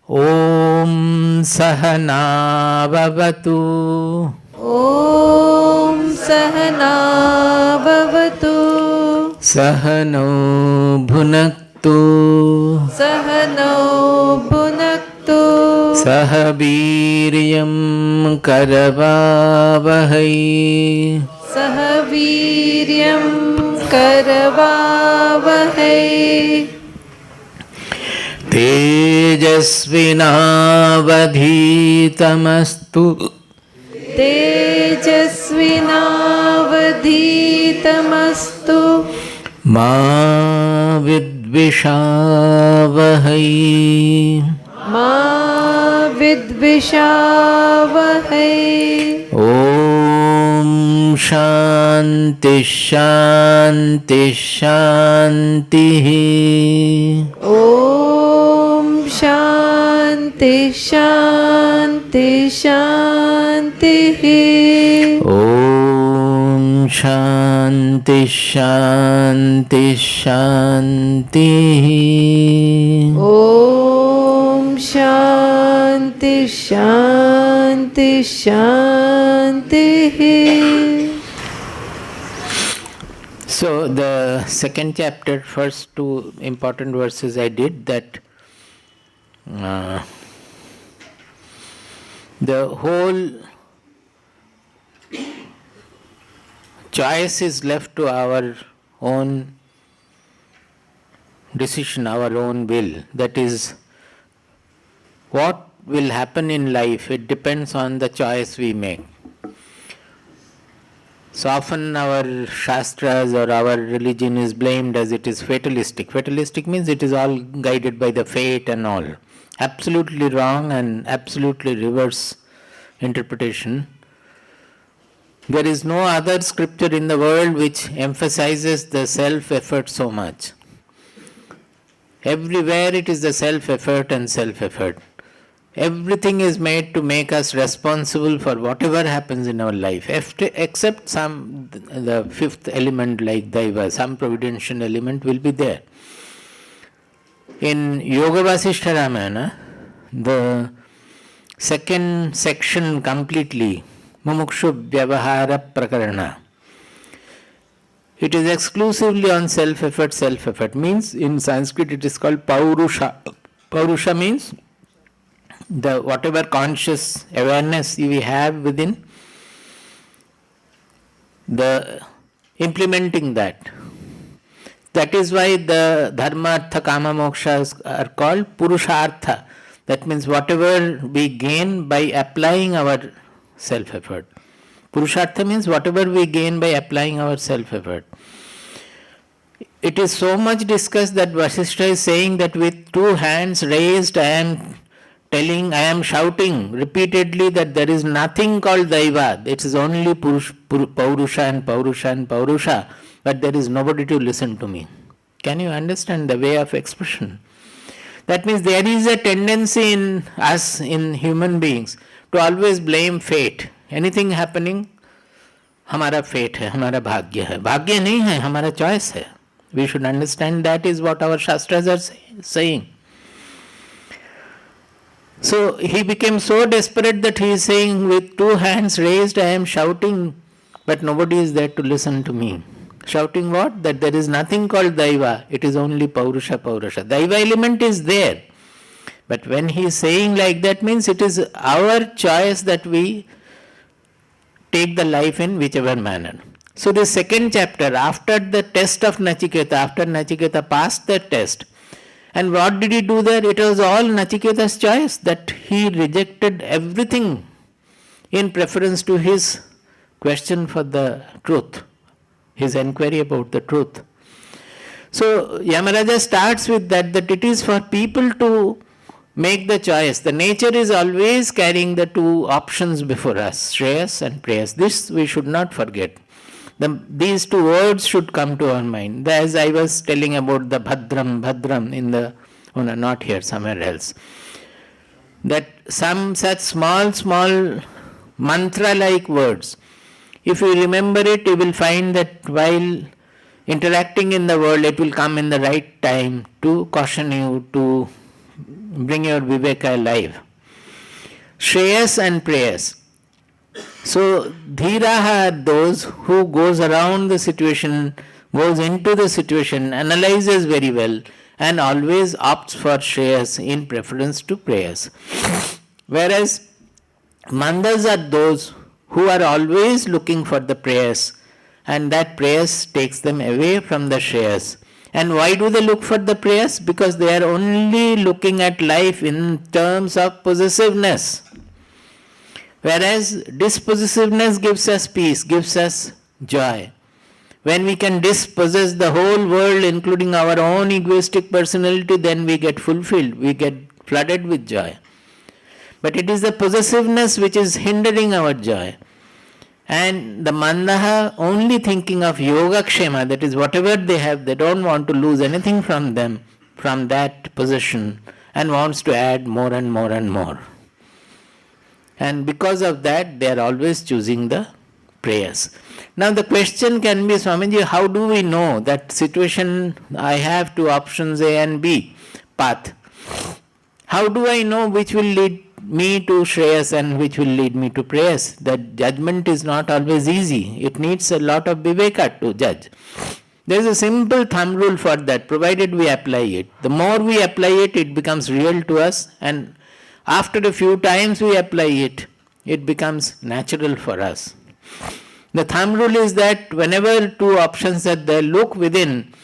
Om Sahana Bhavatu. Om Sahana Bhavatu. Sahano Bhunaktu. Sahano Bhunaktu. Sahaviryam Karavavahai. Sahaviryam Karavavahai. Tejasvinavadhitamastu. Tejasvinavadhitamastu. Ma vidvishavahai. Ma vidvishavahai. Om Shanti Shanti Shanti. Om Shanti Shanti Shanti. Om Shanti Shanti Shanti. Om Shanti Shanti Shanti. So the second chapter, first two important verses I did that the whole choice is left to our own decision, our own will. That is, what will happen in life, it depends on the choice we make. So often our shastras or our religion is blamed as it is fatalistic. Fatalistic means it is all guided by the fate and all. Absolutely wrong and absolutely reverse interpretation. There is no other scripture in the world which emphasizes the self-effort so much. Everywhere it is the self-effort and self-effort. Everything is made to make us responsible for whatever happens in our life, except the fifth element like Daiva, some providential element will be there. In Yoga Vasishtha Ramayana, the second section completely, Mumukshu Vyavahara Prakarana, it is exclusively on self-effort. Self-effort means, in Sanskrit it is called Paurusha. Paurusha means the whatever conscious awareness we have within, the implementing that. That is why the dharma, artha, kama, mokshas are called purushartha. That means whatever we gain by applying our self-effort. Purushartha means whatever we gain by applying our self-effort. It is so much discussed that Vasishtha is saying that with two hands raised I am shouting repeatedly that there is nothing called Daiva. It is only Paurusha and Paurusha and Paurusha, but there is nobody to listen to me. Can you understand the way of expression? That means there is a tendency in us, in human beings, to always blame fate. Anything happening, हमारा fate है, हमारा भाग्य है. भाग्य नहीं है, हमारा choice है. We should understand that is what our shastras are saying. So he became so desperate that he is saying, with two hands raised I am shouting, but nobody is there to listen to me. Shouting what? That there is nothing called Daiva, it is only Paurusha, Paurusha. Daiva element is there. But when he is saying like that, means it is our choice that we take the life in whichever manner. So the second chapter, after the test of Nachiketa, after Nachiketa passed the test, and what did he do there? It was all Nachiketa's choice, that he rejected everything in preference to his question for the truth, his inquiry about the truth. So Yamaraja starts with that it is for people to make the choice. The nature is always carrying the two options before us, Shreyas and Preyas. This we should not forget. These two words should come to our mind. As I was telling about the Bhadram in the, not here, somewhere else. That some such small mantra-like words, if you remember it, you will find that while interacting in the world, it will come in the right time to caution you, to bring your viveka alive. Shreyas and Preyas. So, dhiraha are those who goes around the situation, goes into the situation, analyzes very well, and always opts for Shreyas in preference to Preyas. Whereas mandas are those who are always looking for the Preyas, and that Preyas takes them away from the Shreyas. And why do they look for the Preyas? Because they are only looking at life in terms of possessiveness. Whereas dispossessiveness gives us peace, gives us joy. When we can dispossess the whole world, including our own egoistic personality, then we get fulfilled, we get flooded with joy. But it is the possessiveness which is hindering our joy. And the mandaha only thinking of yogakshema, that is whatever they have, they don't want to lose anything from them, from that possession, and wants to add more and more and more. And because of that, they are always choosing the Preyas. Now the question can be, Swamiji, how do we know that situation, I have two options A and B path? How do I know which will lead me to Shreyas and which will lead me to Preyas? That judgment is not always easy. It needs a lot of viveka to judge. There is a simple thumb rule for that, provided we apply it. The more we apply it, it becomes real to us, and after a few times we apply it, it becomes natural for us. The thumb rule is that whenever two options are there, look within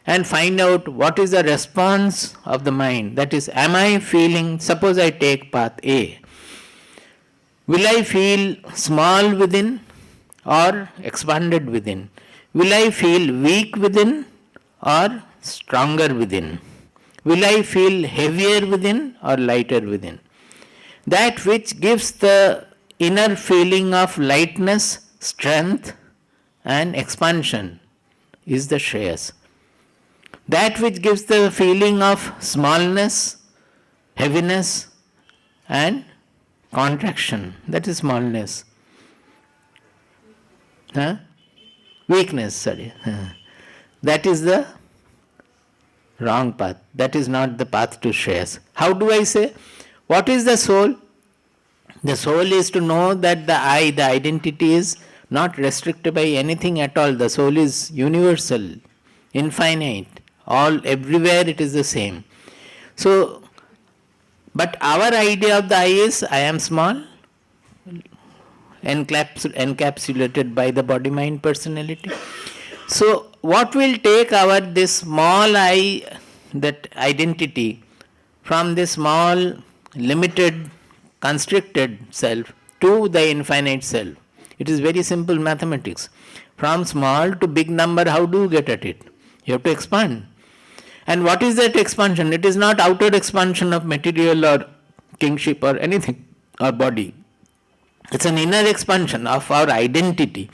and find out what is the response of the mind. That is, am I feeling, suppose I take path A, will I feel small within or expanded within? Will I feel weak within or stronger within? Will I feel heavier within or lighter within? That which gives the inner feeling of lightness, strength and expansion is the Shreyas. That which gives the feeling of smallness, heaviness and contraction, that is smallness. Weakness, that is the wrong path. That is not the path to Shreyas. How do I say? What is the soul? The soul is to know that the I, the identity, is not restricted by anything at all. The soul is universal, infinite, all, everywhere it is the same. So, but our idea of the I is, I am small, encapsulated by the body-mind personality. So, what will take our this small I, that identity, from this small, limited, constricted self to the infinite self? It is very simple mathematics. From small to big number, how do you get at it? You have to expand. And what is that expansion? It is not outer expansion of material or kingship or anything, or body. It's an inner expansion of our identity.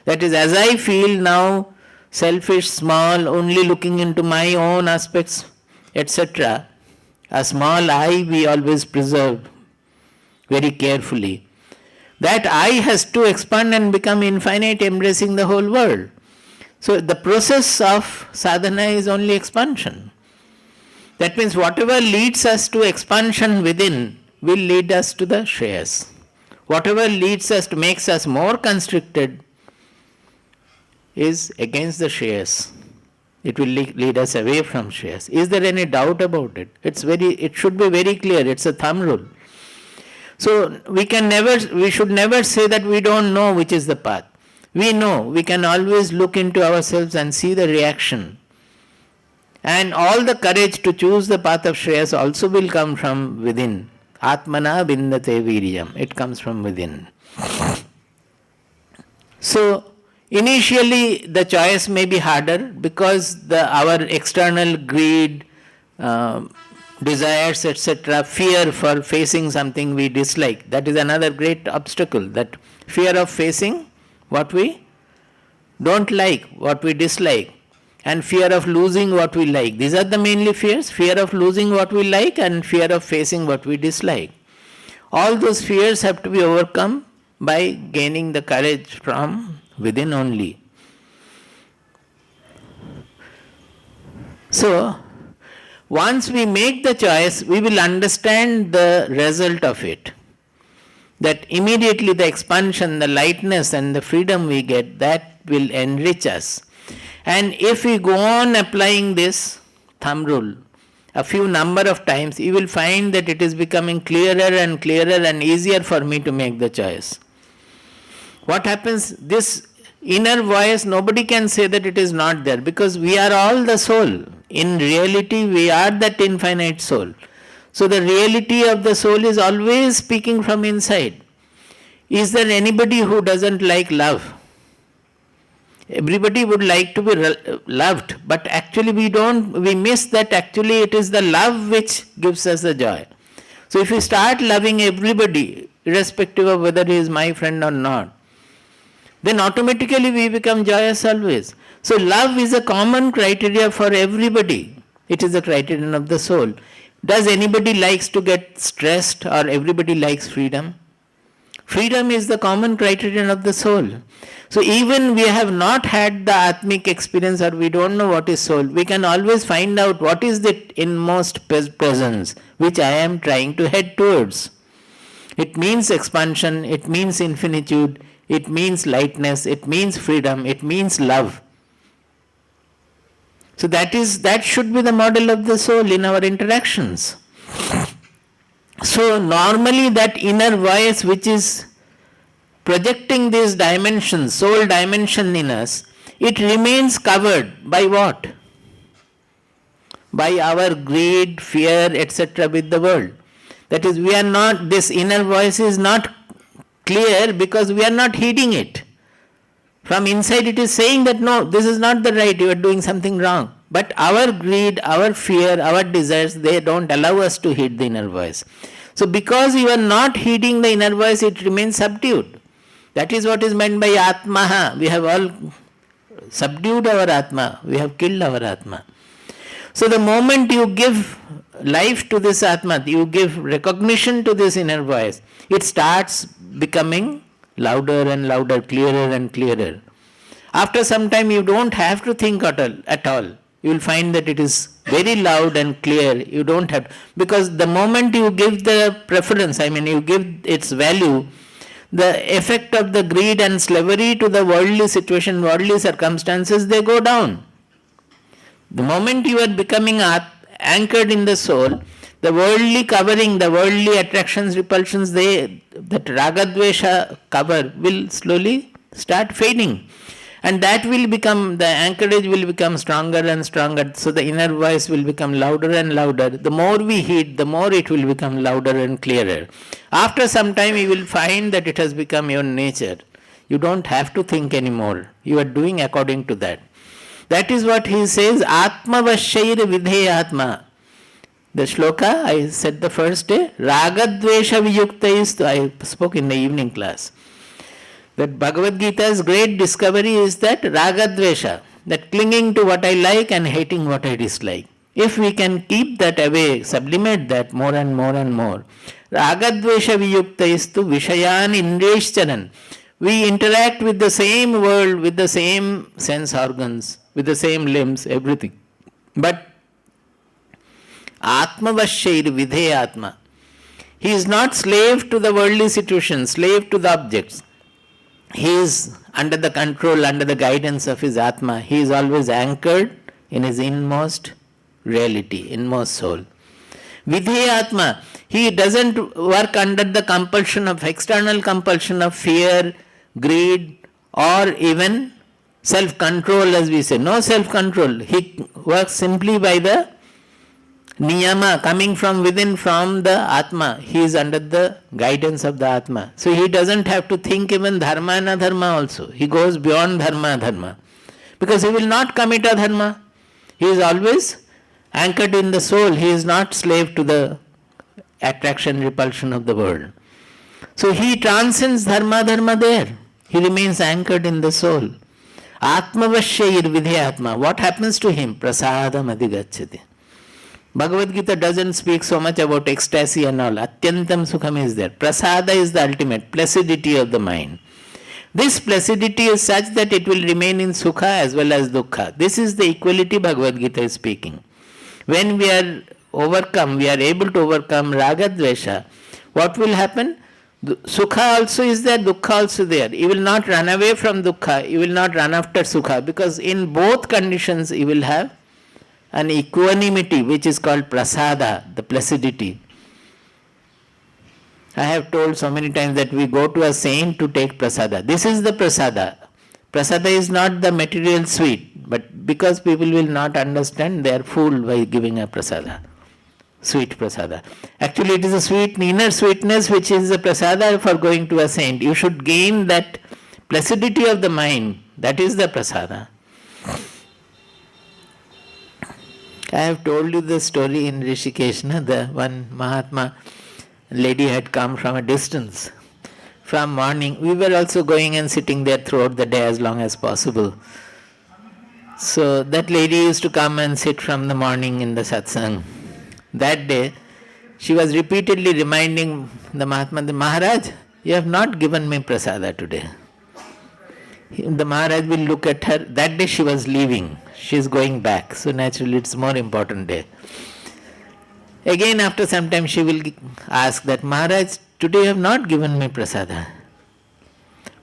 That is, as I feel now selfish, small, only looking into my own aspects, etc., a small I we always preserve very carefully. That I has to expand and become infinite, embracing the whole world. So the process of sadhana is only expansion. That means whatever leads us to expansion within will lead us to the Shreyas. Whatever leads us to, makes us more constricted, is against the Shreyas. It will lead us away from Shreyas. Is there any doubt about it? It should be very clear. It's a thumb rule. So we should never say that we don't know which is the path. We know. We can always look into ourselves and see the reaction. And all the courage to choose the path of Shreyas also will come from within. Atmana vindate viryam. It comes from within. So initially the choice may be harder because our external greed, desires, etc., fear for facing something we dislike. That is another great obstacle. That fear of facing what we don't like, what we dislike, and fear of losing what we like. These are the mainly fears: fear of losing what we like and fear of facing what we dislike. All those fears have to be overcome by gaining the courage from within only. So, Once we make the choice, we will understand the result of it. That immediately the expansion, the lightness and the freedom we get, that will enrich us. And if we go on applying this thumb rule a few number of times, you will find that it is becoming clearer and clearer and easier for me to make the choice. What happens? This inner voice, nobody can say that it is not there, because we are all the soul. In reality, we are that infinite soul. So the reality of the soul is always speaking from inside. Is there anybody who doesn't like love? Everybody would like to be loved, but actually we miss that actually it is the love which gives us the joy. So if we start loving everybody, irrespective of whether he is my friend or not, then automatically we become joyous always. So love is a common criteria for everybody. It is a criterion of the soul. Does anybody likes to get stressed, or everybody likes freedom? Freedom is the common criterion of the soul. So even we have not had the Atmic experience, or we don't know what is soul, we can always find out what is the inmost presence which I am trying to head towards. It means expansion, it means infinitude, it means lightness, it means freedom, it means love. So that should be the model of the soul in our interactions. So normally that inner voice which is projecting these dimensions, soul dimension in us, it remains covered by what? By our greed, fear, etc. with the world. That is, we are not, this inner voice is not clear because we are not heeding it. From inside it is saying that no, this is not the right, you are doing something wrong. But our greed, our fear, our desires, they don't allow us to heed the inner voice. So because you are not heeding the inner voice, it remains subdued. That is what is meant by Atmaha. We have all subdued our Atma. We have killed our Atma. So the moment you give life to this Atma, you give recognition to this inner voice, it starts becoming louder and louder, clearer and clearer. After some time you don't have to think at all. You will find that it is very loud and clear. You don't have, because the moment you give the preference, you give its value, the effect of the greed and slavery to the worldly situation, worldly circumstances, they go down. The moment you are becoming anchored in the soul, the worldly covering, the worldly attractions, repulsions, that ragadvesha cover will slowly start fading. And that will become, the anchorage will become stronger and stronger. So the inner voice will become louder and louder. The more we heed, the more it will become louder and clearer. After some time, you will find that it has become your nature. You don't have to think anymore. You are doing according to that. That is what he says, Atma Vashair Vidhe Atma. The shloka I said the first day, Ragadvesha Viyukta is, I spoke in the evening class. That Bhagavad Gita's great discovery is that Ragadvesha, that clinging to what I like and hating what I dislike. If we can keep that away, sublimate that more and more and more. Ragadvesha Viyukta is to Vishayan Indreshcharan. We interact with the same world, with the same sense organs, with the same limbs, everything. But Atma Vashair Vidhe Atma. He is not slave to the worldly situation, slave to the objects. He is under the control, under the guidance of his Atma. He is always anchored in his inmost reality, inmost soul. Vidhe Atma, he doesn't work under the compulsion of external compulsion of fear, greed, or even self-control, as we say. No self-control. He works simply by the niyama coming from within, from the Atma. He is under the guidance of the Atma. So he doesn't have to think even dharma and adharma also. He goes beyond dharma adharma. Because he will not commit adharma. He is always anchored in the soul. He is not slave to the attraction, repulsion of the world. So he transcends dharma dharma there. He remains anchored in the soul. Atma Vashair Vidhe Atma. What happens to him? Prasadam Adhigacchati. Bhagavad Gita doesn't speak so much about ecstasy and all. Atyantam Sukham is there. Prasada is the ultimate, placidity of the mind. This placidity is such that it will remain in Sukha as well as Dukkha. This is the equality Bhagavad Gita is speaking. When we are able to overcome raga dvesha, what will happen? Sukha also is there, dukkha also there. You will not run away from dukkha, you will not run after sukha, because in both conditions you will have an equanimity which is called prasada, the placidity. I have told so many times that we go to a saint to take prasada. This is the prasada. Prasada is not the material sweet, but because people will not understand, they are fooled by giving a prasada. Sweet prasada. Actually, it is a sweet, inner sweetness which is the prasada for going to a saint. You should gain that placidity of the mind. That is the prasada. I have told you the story in Rishikesh. The one Mahatma lady had come from a distance. From morning, we were also going and sitting there throughout the day as long as possible. So that lady used to come and sit from the morning in the satsang. That day, she was repeatedly reminding the Mahatma, Maharaj, you have not given me prasada today. The Maharaj will look at her. That day she was leaving. She is going back. So naturally it's more important day. Again after some time she will ask that, Maharaj, today you have not given me prasada.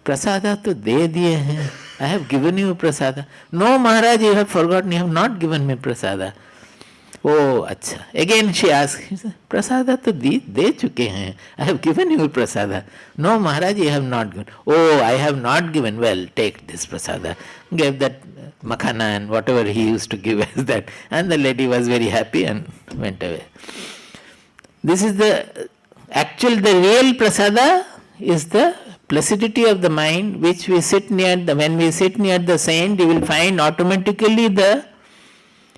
Prasada to de diye hai. I have given you prasada. No Maharaj, you have forgotten, you have not given me prasada. Oh, acha. Again she asked, prasada to de chuke hain. I have given you prasada. No Maharaj, you have not given. Oh, I have not given. Well, take this prasada. Gave that makhana and whatever he used to give as that. And the lady was very happy and went away. This is the real prasada is the placidity of the mind which we sit near. When we sit near the saint, you will find automatically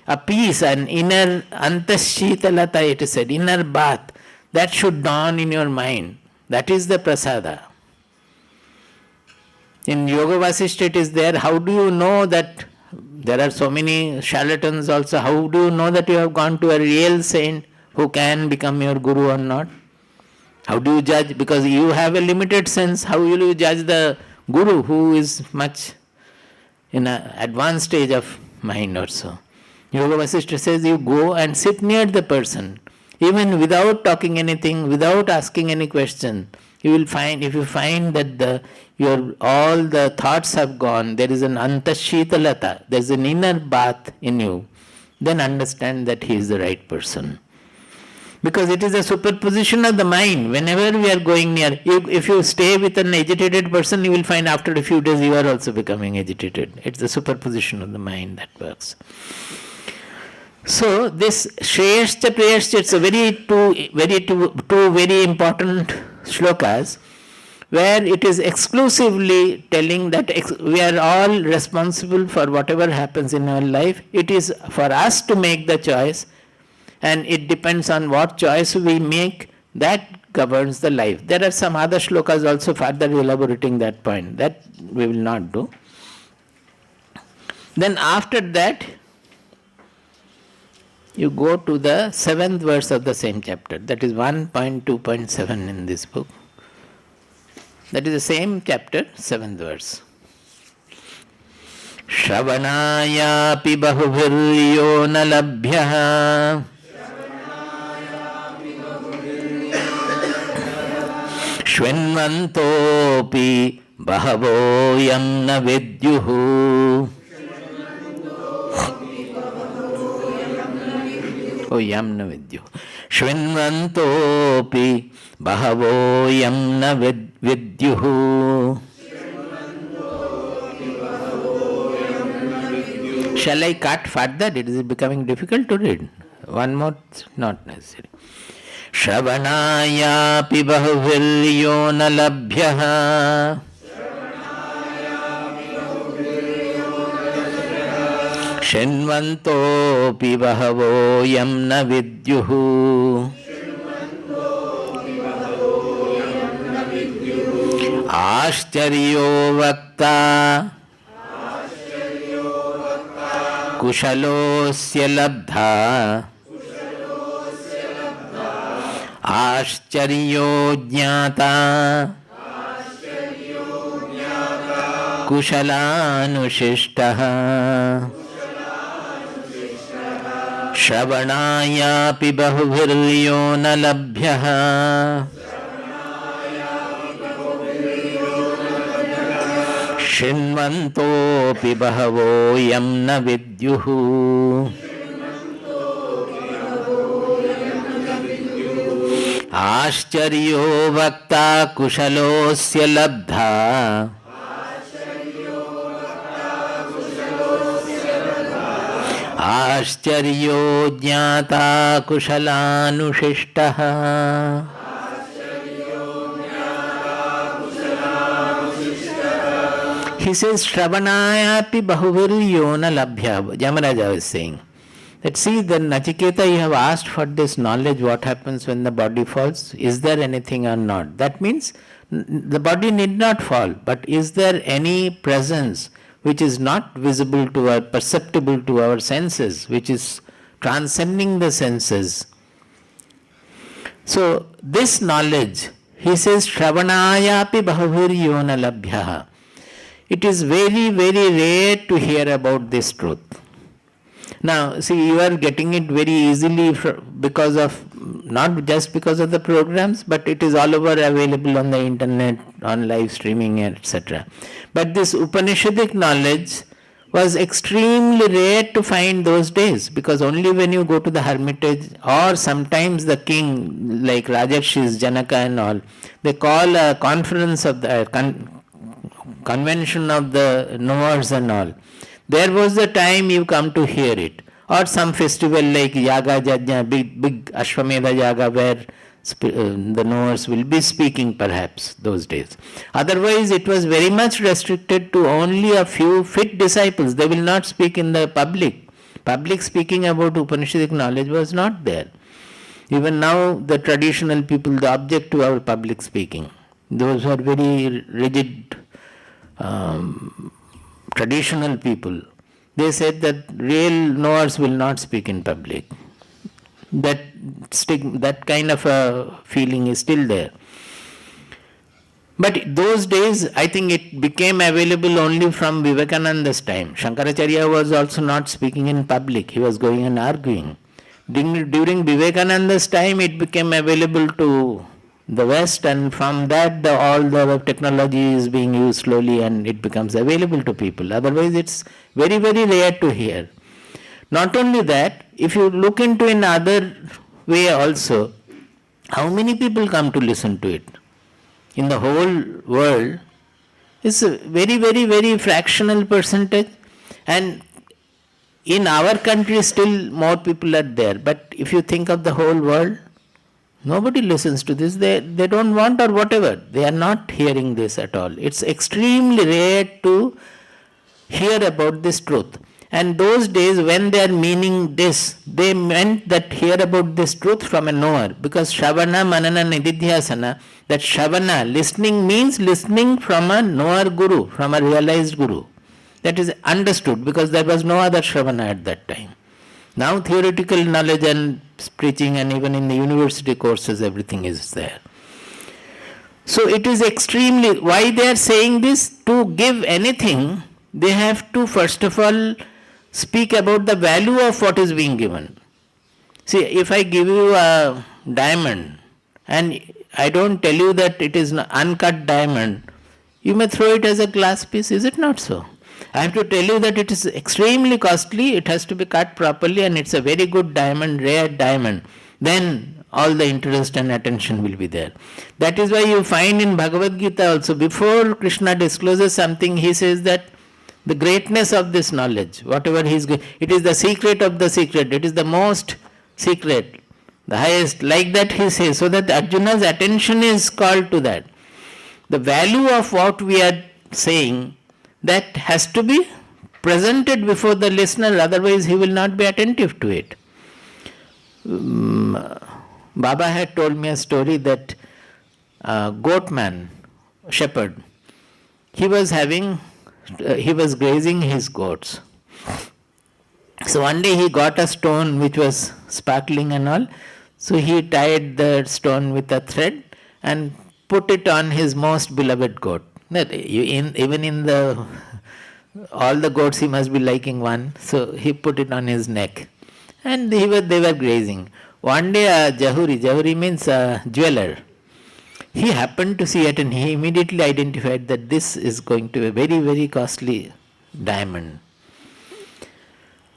a peace, an inner antashitalata, it is said, inner bath, that should dawn in your mind. That is the prasada. In Yoga Vasishtha it is there. How do you know that? There are so many charlatans also. How do you know that you have gone to a real saint who can become your guru or not? How do you judge? Because you have a limited sense. How will you judge the guru who is much in an advanced stage of mind or so? Yoga Vasishtha says you go and sit near the person, even without talking anything, without asking any question. You will find, if you find that all the thoughts have gone, there is an antashitalata, there is an inner bath in you, then understand that he is the right person. Because it is a superposition of the mind. Whenever we are going near, if you stay with an agitated person, you will find after a few days you are also becoming agitated. It's the superposition of the mind that works. So this Shreyas cha Preyas cha, it's a two very important shlokas where it is exclusively telling that we are all responsible for whatever happens in our life. It is for us to make the choice, and it depends on what choice we make, that governs the life. There are some other shlokas also further elaborating that point. That we will not do. Then after that, you go to the 7th verse of the same chapter. That is 1.2.7 in this book. That is the same chapter, 7th verse. Shravanayapi bahubhiryo na labhyah Shvinvantopi bahavo yam na vidyuhu. Yam na vidyu. Shvinvantopi bahavo yam na vidyuhu. Shall I cut further? It is becoming difficult to read. One more, not necessary. Shravanayapi bahuviryo na labhyah Shinvantopi bahavo yam na vidyuhu. Ashcharyo vakta kushalosya labdha Ashcharyo jnata kushalanushishtah Shravanayapi bahubhiryo na labhyah Shinvantopi bahavo yam na vidyuhu Ascharyo vakta kushalosya labdha Ascharyo jnata kusalanushishtaha. He says, Shravanayapi bahuviryo labhya. Jamaraja was saying that, see, the Nachiketa, you have asked for this knowledge, what happens when the body falls. Is there anything or not? That means the body need not fall, but is there any presence which is not visible to our, perceptible to our senses, which is transcending the senses? So, this knowledge, he says, Shravanayapi bahuviryo labhya. It is very, very rare to hear about this truth. Now, see, you are getting it very easily because of, not just because of the programs, but it is all over available on the internet, on live streaming, etc. But this Upanishadic knowledge was extremely rare to find those days, because only when you go to the hermitage, or sometimes the king, like Rajarshis, Janaka and all, they call a conference of the convention of the knowers and all. There was the time you come to hear it. Or some festival like Yaga Jajna, big Ashwamedha Yaga, where the knowers will be speaking perhaps those days. Otherwise, it was very much restricted to only a few fit disciples. They will not speak in the public. Public speaking about Upanishadic knowledge was not there. Even now, the traditional people, the object to our public speaking, those who are very rigid traditional people, they said that real knowers will not speak in public. That kind of a feeling is still there. But those days, I think it became available only from Vivekananda's time. Shankaracharya was also not speaking in public. He was going and arguing. During Vivekananda's time, it became available to the West, and from that all the technology is being used slowly and it becomes available to people. Otherwise, it's very, very rare to hear. Not only that, if you look into another way also, how many people come to listen to it? In the whole world, it's a very, very, very fractional percentage, and in our country still more people are there. But if you think of the whole world, nobody listens to this. They don't want, or whatever. They are not hearing this at all. It's extremely rare to hear about this truth. And those days when they are meaning this, they meant that hear about this truth from a knower. Because Shravana, Manana, Nididhyasana, that Shravana, listening, means listening from a knower guru, from a realized guru. That is understood, because there was no other Shravana at that time. Now theoretical knowledge and preaching, and even in the university courses, everything is there. So it is extremely, why they are saying this? To give anything, they have to first of all speak about the value of what is being given. See, if I give you a diamond and I don't tell you that it is an uncut diamond, you may throw it as a glass piece, is it not so? I have to tell you that it is extremely costly, it has to be cut properly, and it's a very good diamond, rare diamond. Then all the interest and attention will be there. That is why you find in Bhagavad Gita also, before Krishna discloses something, he says that the greatness of this knowledge, whatever it is the secret of the secret, it is the most secret, the highest, like that he says, so that Arjuna's attention is called to that. The value of what we are saying, that has to be presented before the listener, otherwise he will not be attentive to it. Baba had told me a story that goatman, shepherd, he was grazing his goats. So one day he got a stone which was sparkling and all, so he tied the stone with a thread and put it on his most beloved goat. Even in all the goats he must be liking one, so he put it on his neck. And they were grazing. One day a Jahuri means a jeweler, he happened to see it and he immediately identified that this is going to be a very, very costly diamond.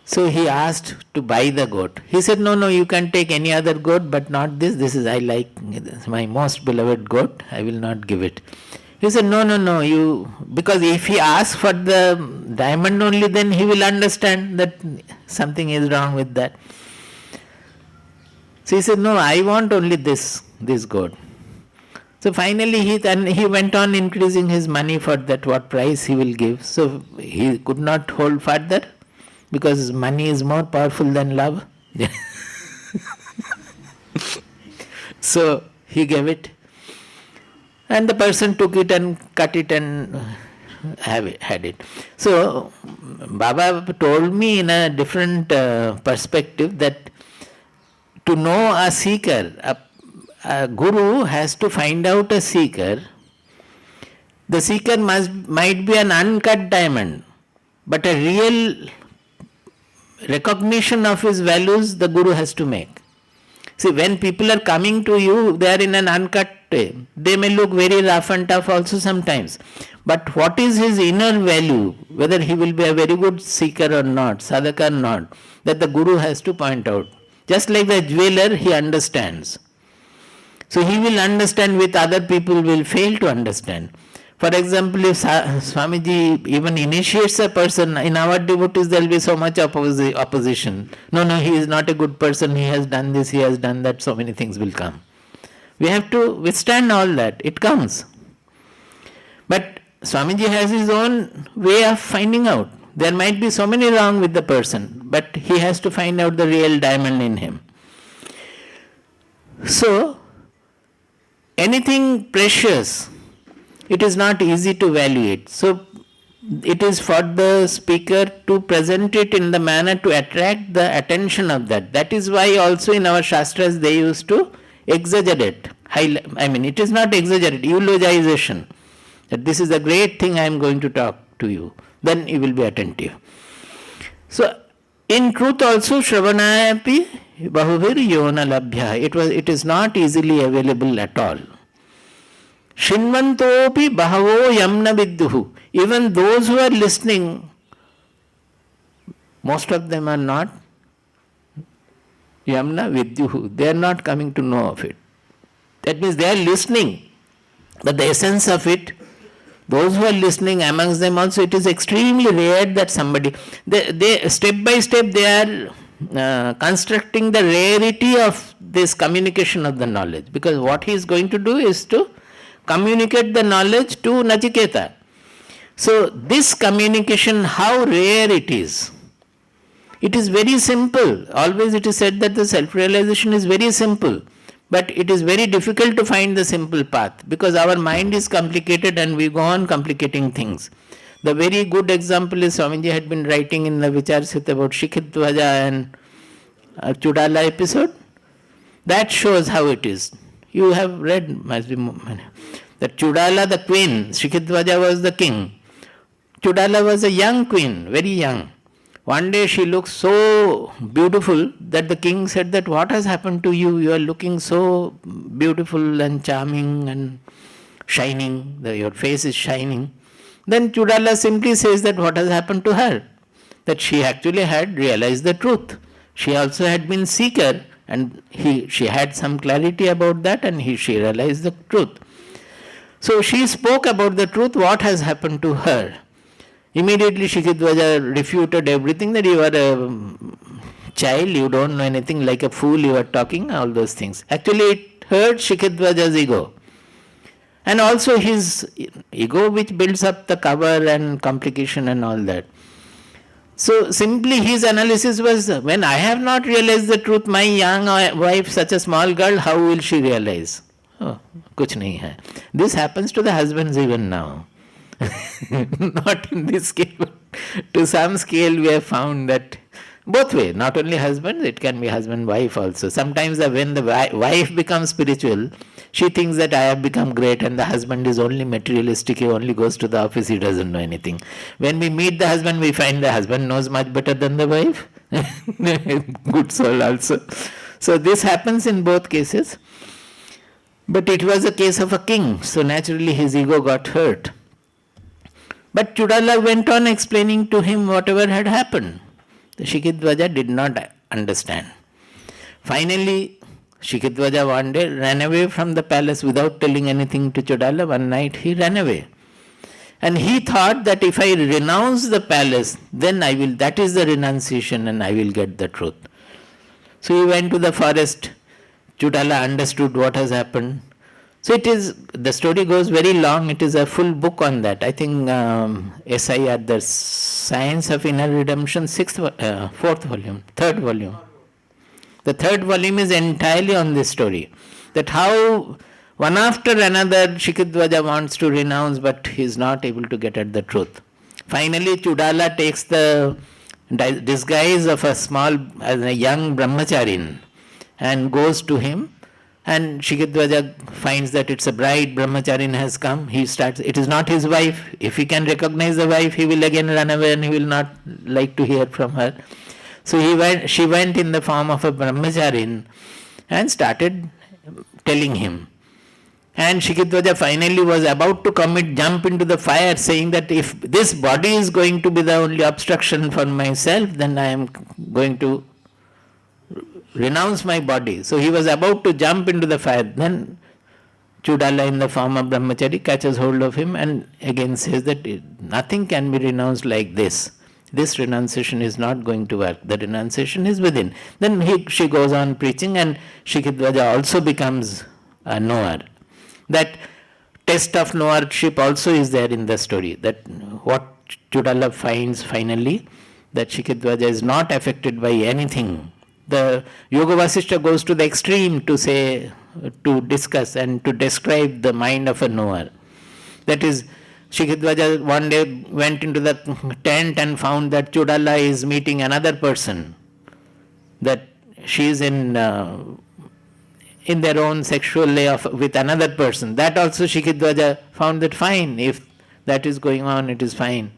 So he asked to buy the goat. He said, no, you can take any other goat, but not this. This is, I like, this, my most beloved goat. I will not give it. He said, no, you, because if he asks for the diamond only, then he will understand that something is wrong with that. So he said, no, I want only this goat. So finally he went on increasing his money for that, what price he will give. So he could not hold further, because money is more powerful than love. So he gave it. And the person took it and cut it and had it. So Baba told me in a different perspective that to know a seeker, a guru has to find out a seeker. The seeker might be an uncut diamond, but a real recognition of his values the guru has to make. See, when people are coming to you, they are in an uncut way. They may look very rough and tough also sometimes. But what is his inner value, whether he will be a very good seeker or not, sadhaka or not, that the guru has to point out. Just like the jeweler, he understands. So he will understand which other people will fail to understand. For example, if Swamiji even initiates a person, in our devotees there will be so much opposition. No, he is not a good person, he has done this, he has done that, so many things will come. We have to withstand all that, it comes. But Swamiji has his own way of finding out. There might be so many wrong with the person, but he has to find out the real diamond in him. So, anything precious, it is not easy to value it. So, it is for the speaker to present it in the manner to attract the attention of that. That is why also in our Shastras they used to exaggerate. It is not exaggerate, eulogization. That this is a great thing I am going to talk to you. Then you will be attentive. So, in truth also, Shravanayapi bahuvir yona labhya. It is not easily available at all. Shinvantopi bahavo yamna vidduhu. Even those who are listening, most of them are not yamna vidduhu. They are not coming to know of it. That means they are listening, but the essence of it, those who are listening, amongst them also, it is extremely rare that somebody, they step by step they are constructing the rarity of this communication of the knowledge. Because what he is going to do is to communicate the knowledge to Nachiketa. So this communication, how rare it is. It is very simple. Always it is said that the self-realization is very simple. But it is very difficult to find the simple path, because our mind is complicated and we go on complicating things. The very good example is Swamiji had been writing in the Vicharsita about Shikhidwaja and Chudala episode. That shows how it is. You have read, must be, that Chudala the queen, Shikhidwaja was the king. Chudala was a young queen, very young. One day she looked so beautiful that the king said that, what has happened to you? You are looking so beautiful and charming and shining. Your face is shining. Then Chudala simply says that what has happened to her? That she actually had realized the truth. She also had been seeker and she had some clarity about that and she realized the truth. So she spoke about the truth, what has happened to her. Immediately Shikhidwaja refuted everything, that you are a child, you don't know anything, like a fool you are talking, all those things. Actually it hurt Shikhidwaja's ego. And also his ego, which builds up the cover and complication and all that. So simply his analysis was, when I have not realized the truth, my young wife, such a small girl, how will she realize? Oh, kuch nahi hai. This happens to the husbands even now. Not in this scale, but to some scale we have found that both way, not only husband, it can be husband-wife also. Sometimes when the wife becomes spiritual, she thinks that I have become great and the husband is only materialistic, he only goes to the office, he doesn't know anything. When we meet the husband, we find the husband knows much better than the wife. good soul also. So this happens in both cases. But it was a case of a king, so naturally his ego got hurt. But Chudala went on explaining to him whatever had happened. The Shikidvaja did not understand. Finally, Shikidvaja one day ran away from the palace without telling anything to Chudala. One night he ran away. And he thought that if I renounce the palace, then that is the renunciation and I will get the truth. So he went to the forest. Chudala understood what has happened. So the story goes very long. It is a full book on that. I think SIR, the Science of Inner Redemption, third volume. The third volume is entirely on this story. That how one after another Shikidvaja wants to renounce, but he is not able to get at the truth. Finally, Chudala takes the disguise of a young brahmacharin and goes to him, and Shikidvaja finds that it's a bride, brahmacharin has come. It is not his wife. If he can recognize the wife, he will again run away and he will not like to hear from her. So she went in the form of a brahmacharin and started telling him. And Shikidvaja finally was about to jump into the fire, saying that if this body is going to be the only obstruction for myself, then I am going to renounce my body. So he was about to jump into the fire. Then Chudala in the form of brahmachari catches hold of him and again says that nothing can be renounced like this. This renunciation is not going to work. The renunciation is within. Then she goes on preaching, and Shikidvaja also becomes a knower. That test of knowership also is there in the story. That what Chudala finds finally, that Shikidvaja is not affected by anything. The Yoga Vasishtha goes to the extreme to discuss and to describe the mind of a knower. That is, Shikidvaja one day went into the tent and found that Chudala is meeting another person. That she is in their own sexual layoff with another person. That also Shikidvaja found that fine. If that is going on, it is fine.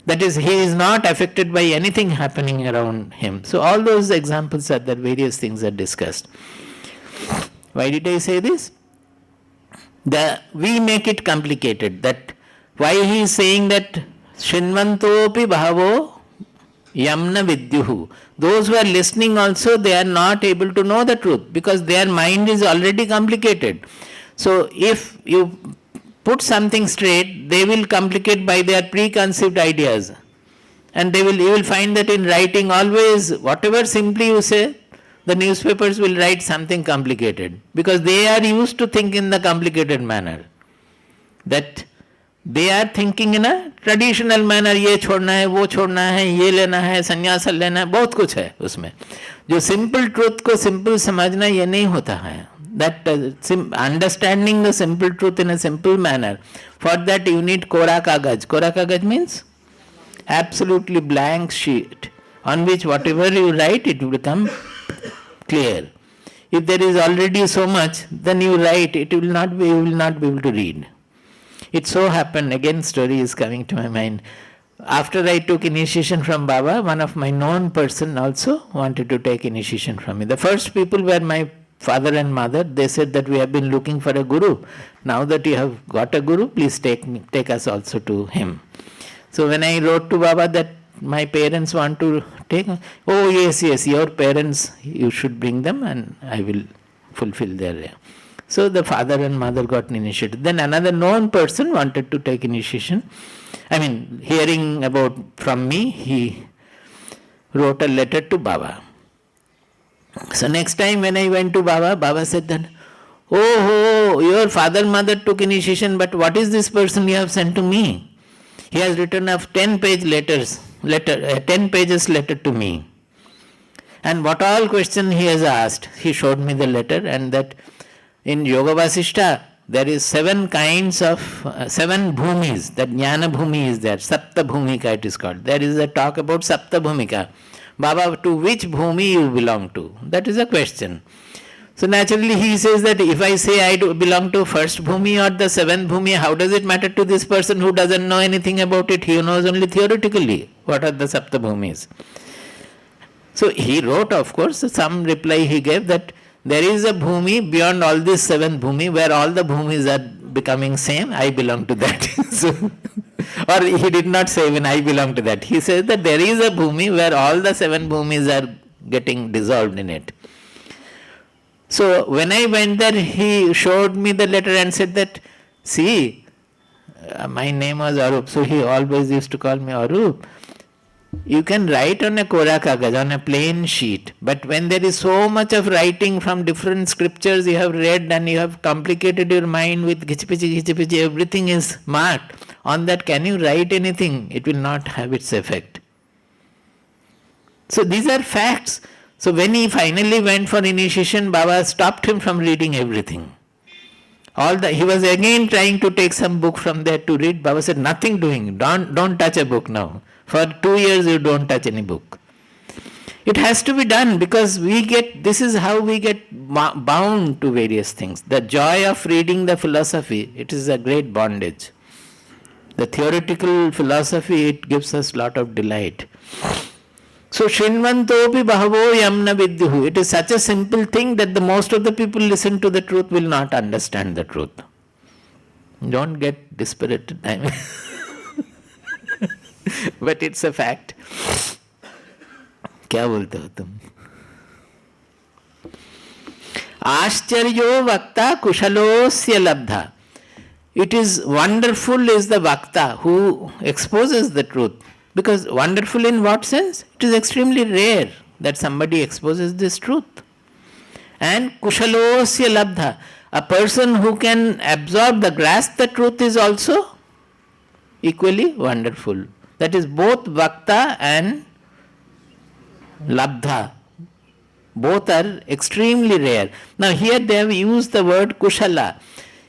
That is, he is not affected by anything happening around him. So all those examples are that various things are discussed. Why did I say this? We make it complicated. That why he is saying that Shinvantopi Bhavo Yamna Vidyuhu. Those who are listening also, they are not able to know the truth because their mind is already complicated. So if you put something straight, they will complicate by their preconceived ideas. And you will find that in writing always, whatever simply you say, the newspapers will write something complicated because they are used to think in the complicated manner. That they are thinking in a traditional manner, ये छोड़ना है, वो छोड़ना है, ये लेना है, संन्यास लेना है, बहुत कुछ है उसमें. जो simple truth को simple समझना ये नहीं होता है. That understanding the simple truth in a simple manner, for that you need kora kagaj. Kora kagaj means absolutely blank sheet on which whatever you write it will become clear. If there is already so much, then you write, you will not be able to read. It so happened, again story is coming to my mind. After I took initiation from Baba, one of my known person also wanted to take initiation from me. The first people were my father and mother. They said that we have been looking for a guru. Now that you have got a guru, please take us also to him. So when I wrote to Baba that my parents want to take, oh yes, your parents, you should bring them and I will fulfill their. So the father and mother got initiated. Then another known person wanted to take initiation. Hearing about from me, he wrote a letter to Baba. So next time when I went to Baba, Baba said that, oh, your father and mother took initiation, but what is this person you have sent to me? He has written a 10-page letter to me. And what all question he has asked, he showed me the letter, and that in Yoga Vasishtha, there is 7 kinds of, 7 bhumis, that Jnana Bhumi is there, Sapta Bhumika it is called. There is a talk about Sapta Bhumika. Baba, to which bhumi you belong to? That is a question. So naturally he says that if I say I do belong to first bhumi or the 7th bhumi, how does it matter to this person who doesn't know anything about it? He knows only theoretically what are the Sapta Bhumis. So he wrote, of course, some reply he gave that there is a bhumi beyond all these 7 bhumi where all the bhumis are becoming same. I belong to that. So, or he did not say even I belong to that. He says that there is a bhumi where all the 7 bhumis are getting dissolved in it. So when I went there, he showed me the letter and said that, see, my name was Arup, so he always used to call me Arup. You can write on a kora kagaz, on a plain sheet, but when there is so much of writing from different scriptures you have read and you have complicated your mind with gichipichi, everything is marked. On that, can you write anything? It will not have its effect. So these are facts. So when he finally went for initiation, Baba stopped him from reading everything. He was again trying to take some book from there to read. Baba said, nothing doing, don't touch a book now. For 2 years you don't touch any book. It has to be done because this is how we get bound to various things. The joy of reading the philosophy, it is a great bondage. The theoretical philosophy, it gives us lot of delight. So, Shrinvantopi Bahavo Yamna Vidyuhu. It is such a simple thing that the most of the people listen to the truth will not understand the truth. Don't get dispirited. I mean but it's a fact. क्या बोलते हो तुम? आश्चर्यो वक्ता कुशलोस्य लब्धा. It is wonderful is the Vakta who exposes the truth. Because wonderful in what sense? It is extremely rare that somebody exposes this truth. And Kushalosya Labdha, a person who can absorb, grasp the truth is also equally wonderful. That is both Vakta and Labdha. Both are extremely rare. Now here they have used the word Kushala.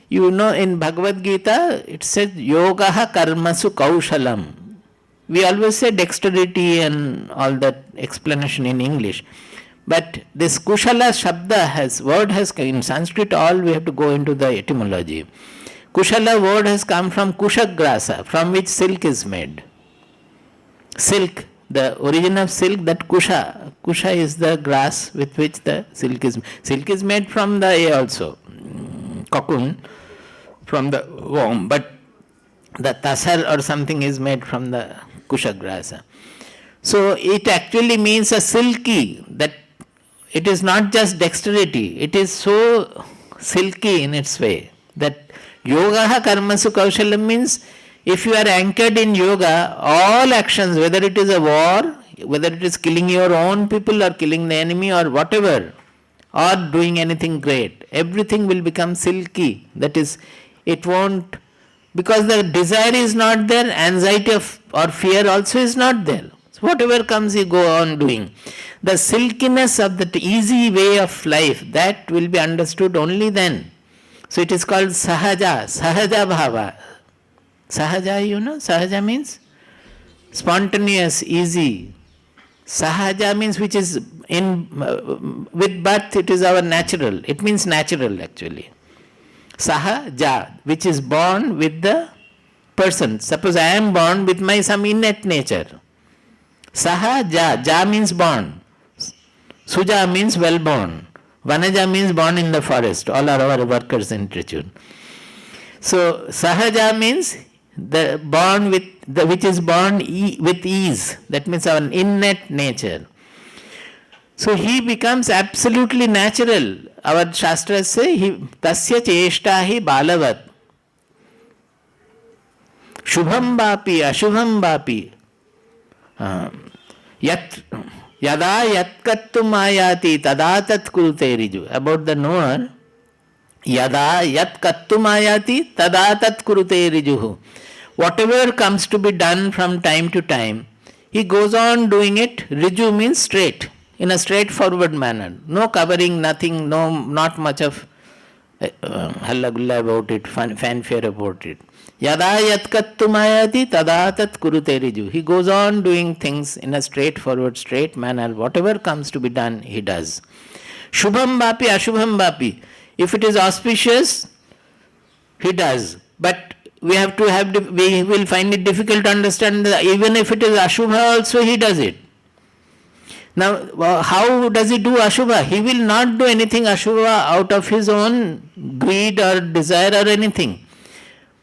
You know in Bhagavad Gita it says Yogaha Karmasu Kaushalam. We always say dexterity and all that explanation in English. But this Kushala Shabda word has in Sanskrit, all we have to go into the etymology. Kushala word has come from Kushagrasa, from which silk is made. Silk, the origin of silk, that Kusha. Kusha is the grass with which the silk is made. Silk is made from the also, cocoon, from the worm, but the tasar or something is made from the Kushagrasa. So it actually means a silky, that it is not just dexterity, it is so silky in its way that yogaha karmasu kaushalam means if you are anchored in yoga, all actions, whether it is a war, whether it is killing your own people or killing the enemy or whatever, or doing anything great, everything will become silky. That is, it won't, because the desire is not there, anxiety or fear also is not there. So whatever comes, you go on doing. The silkiness of that easy way of life, that will be understood only then. So it is called sahaja, sahaja bhava. Sahaja, you know, sahaja means spontaneous, easy. Sahaja means which is with birth, it is our natural. It means natural actually. Sahaja, which is born with the person. Suppose I am born with my some innate nature. Sahaja, ja means born. Suja means well born. Vanaja means born in the forest. All are our workers in Trichyur. So sahaja means the born with the which is born with ease. That means our innate nature. So he becomes absolutely natural. Our Shastras say, tasya cheshta hi balavat. Shubham vapi, ashubham vapi. Yada yatkattum ayati tadatat kurute riju. About the knower, yada yatkattum ayati tadatat kurute rijuhu. Whatever comes to be done from time to time, he goes on doing it. Riju means straight, in a straightforward manner. No covering, nothing, not much of halla gulla about it, fanfare about it. Yada yatkattum ayati tadatat kurute riju. He goes on doing things in a straightforward, straight manner. Whatever comes to be done, he does. Shubham vapi, ashubham vapi. If it is auspicious, he does. But we will find it difficult to understand that even if it is ashubha also, he does it. Now, how does he do Ashubha? He will not do anything Ashubha out of his own greed or desire or anything.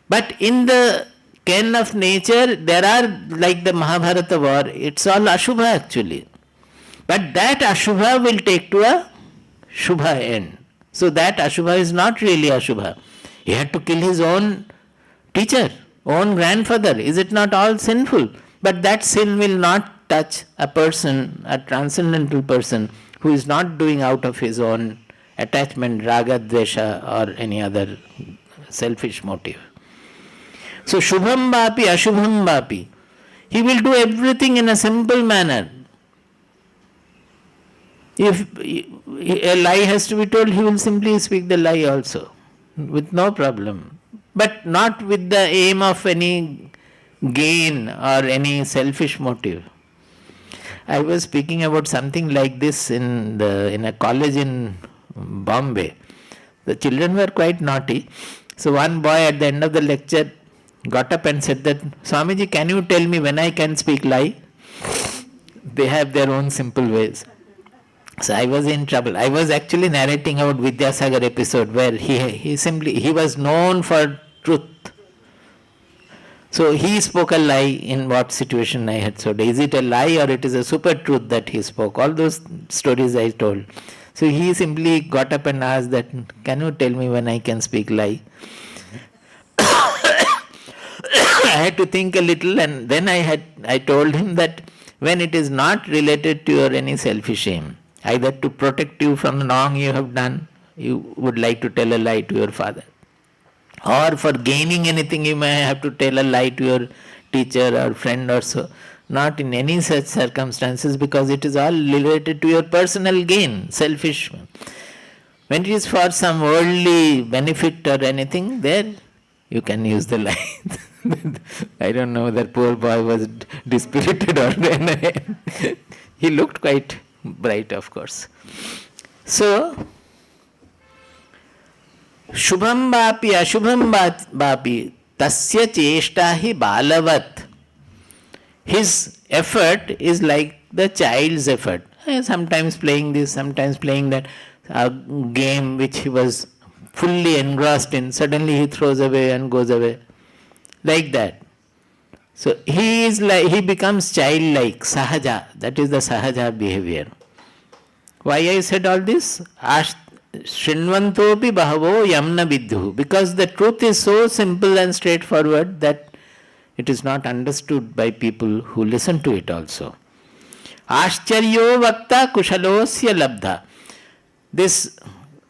But in the ken of nature, there are, like the Mahabharata war, it's all Ashubha actually. But that Ashubha will take to a Shubha end. So that Ashubha is not really Ashubha. He had to kill his own teacher, own grandfather. Is it not all sinful? But that sin will not touch a person, a transcendental person, who is not doing out of his own attachment, raga, dvesha, or any other selfish motive. So Shubham Vapi, Ashubham Vapi. He will do everything in a simple manner. If a lie has to be told, he will simply speak the lie also, with no problem. But not with the aim of any gain or any selfish motive. I was speaking about something like this in a college in Bombay. The children were quite naughty. So one boy at the end of the lecture got up and said that, Swamiji, can you tell me when I can speak lie? They have their own simple ways. So I was in trouble. I was actually narrating about Vidyasagar episode where he was known for truth. So he spoke a lie in what situation I had told. Is it a lie or it is a super truth that he spoke? All those stories I told. So he simply got up and asked that, can you tell me when I can speak lie? I had to think a little, and then I told him that when it is not related to your any selfish aim, either to protect you from the wrong you have done, you would like to tell a lie to your father, or for gaining anything you may have to tell a lie to your teacher or friend or so. Not in any such circumstances, because it is all related to your personal gain, selfish. When it is for some worldly benefit or anything, there you can use the lie. I don't know, that poor boy was dispirited or he looked quite bright, of course. So, Shubham Vapi, Ashubham Vapi, Tasya Cheshta hi Balavat. His effort is like the child's effort. Sometimes playing this, sometimes playing that. A game which he was fully engrossed in, suddenly he throws away and goes away. Like that. So he becomes childlike, sahaja. That is the sahaja behavior. Why I said all this? Shrinvantopi bahavo yamna vidhu. Because the truth is so simple and straightforward that it is not understood by people who listen to it also. Ascharyo vakta kushalosya labdha. This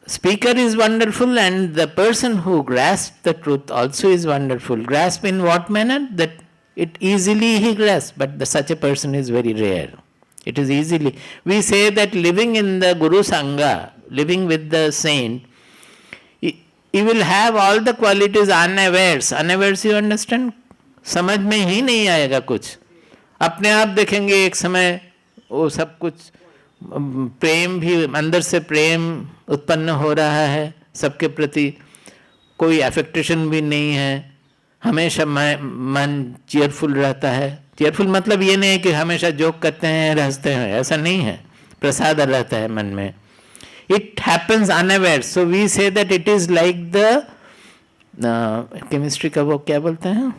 speaker is wonderful, and the person who grasps the truth also is wonderful. Grasp in what manner? That it easily he grasps, but such a person is very rare. It is easily. We say that living in the Guru Sangha, living with the saint, he will have all the qualities unawares. Unawares, you understand? समझ में ही नहीं आएगा कुछ. अपने आप देखेंगे एक समय वो सब कुछ प्रेम भी, अंदर से प्रेम उत्पन्न हो रहा है सबके प्रति, कोई अफेक्टेशन भी नहीं है, हमेशा मन चीयरफुल रहता है. चीयरफुल मतलब ये नहीं है कि हमेशा जोक करते हैं, हंसते हैं, ऐसा नहीं है. प्रसाद रहता है मन में. It happens unaware. So we say that it is like the chemistry का वो क्या बोलते हैं?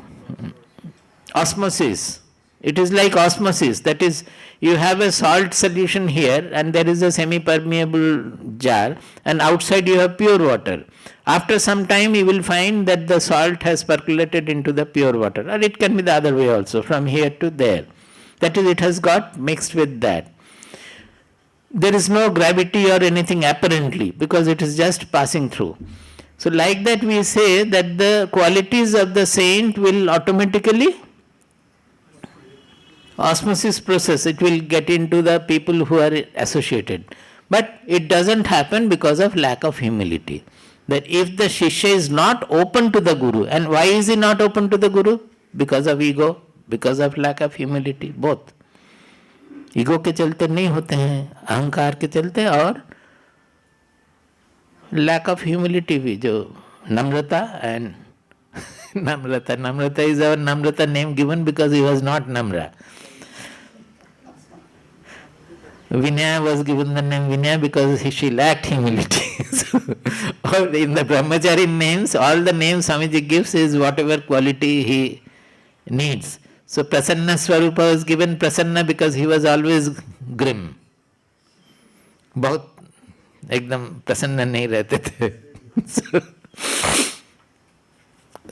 Osmosis. It is like osmosis. That is, you have a salt solution here and there is a semi-permeable jar, and outside you have pure water. After some time you will find that the salt has percolated into the pure water, or it can be the other way also, from here to there. That is, it has got mixed with that. There is no gravity or anything apparently, because it is just passing through. So like that we say that the qualities of the saint will automatically, osmosis process, it will get into the people who are associated. But it doesn't happen because of lack of humility. That if the Shishya is not open to the Guru, and why is he not open to the Guru? Because of ego, because of lack of humility, both. Ego के चलते नहीं होते हैं, अहंकार के चलते, और lack of humility भी, जो namrata and namrata is our namrata name given because he was not namra. Vinaya was given the name Vinaya because she lacked humility. So, all in the brahmachari names, all the names Swamiji gives is whatever quality he needs. So Prasanna Swarupa was given Prasanna because he was always grim. बहुत एकदम प्रसन्न नहीं रहते थे.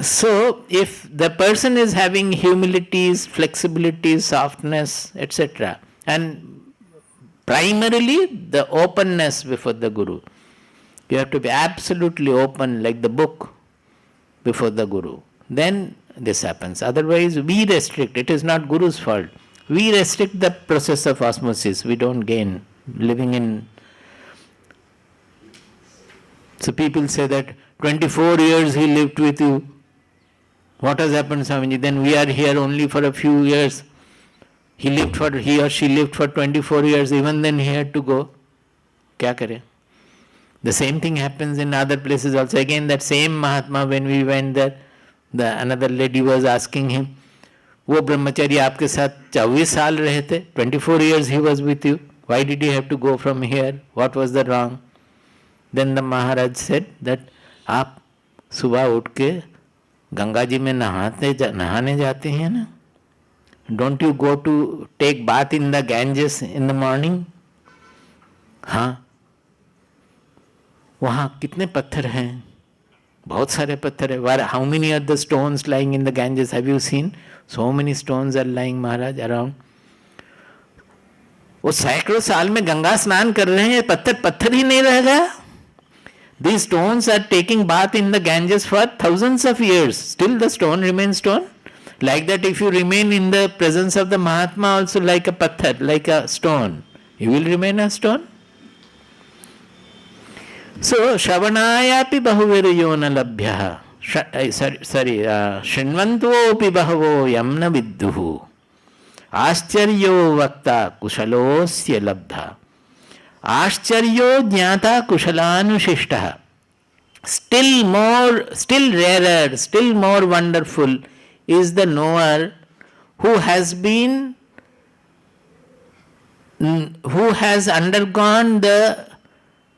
So if the person is having humilities, flexibilities, softness, etc., and primarily the openness before the Guru, you have to be absolutely open like the book before the Guru, then this happens. Otherwise we restrict. It is not Guru's fault. We restrict the process of osmosis. We don't gain living in. So people say that 24 years he lived with you. What has happened, Swamiji? Then we are here only for a few years. He or she lived for 24 years. Even then he had to go. Kya kare? The same thing happens in other places also. Again, that same Mahatma, when we went there, another lady was asking him, वो ब्रह्मचारी आपके साथ 24 साल रहे थे, 24 years he was with you, why did he have to go from here, what was the wrong? Then the Maharaj said that आप सुबह उठ के गंगा जी में नहाने जाते हैं ना, don't you go to take bath in the Ganges in the morning? हाँ. वहाँ कितने पत्थर हैं? बहुत सारे पत्थर है. How many are the stones lying in the Ganges? Have you seen? So many stones are lying, Maharaj, around. वो सैकड़ों साल में गंगा स्नान कर रहे हैं, पत्थर ही नहीं रह गया. These stones are taking bath in the Ganges for thousands of years. Still the stone remains stone. Like that, if you remain in the presence of the Mahatma also like a patthar, like a stone, you will remain a stone. So, Shravanayapi bahuviryo na labhyaha. Shrinvantuopi bahavo yamna vidduhu. Ascharyo vakta kushalosya labdha. Ascharyo jnata kushalanushishtah. Still rarer, still more wonderful is the knower who has undergone the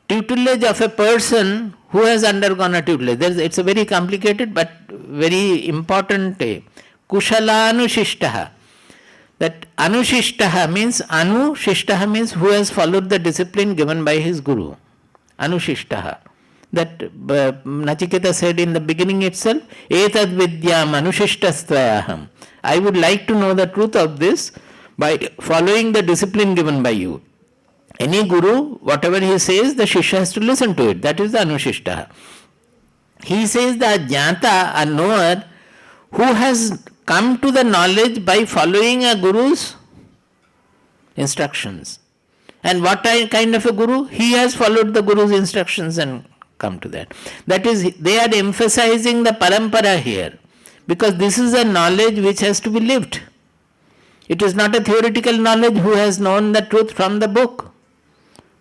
tutelage of a person who has undergone a tutelage. It's a very complicated but very important kushalanushishtah. That anushishtah means who has followed the discipline given by his guru. Anushishtah. That Nachiketa said in the beginning itself, etad vidyam anushishtastvayaham. I would like to know the truth of this by following the discipline given by you. Any guru, whatever he says, the shishya has to listen to it. That is the anushishta. He says the ajnata, a knower, who has come to the knowledge by following a guru's instructions. And what kind of a guru? He has followed the guru's instructions and come to that. That is, they are emphasizing the parampara here. Because this is a knowledge which has to be lived. It is not a theoretical knowledge who has known the truth from the book.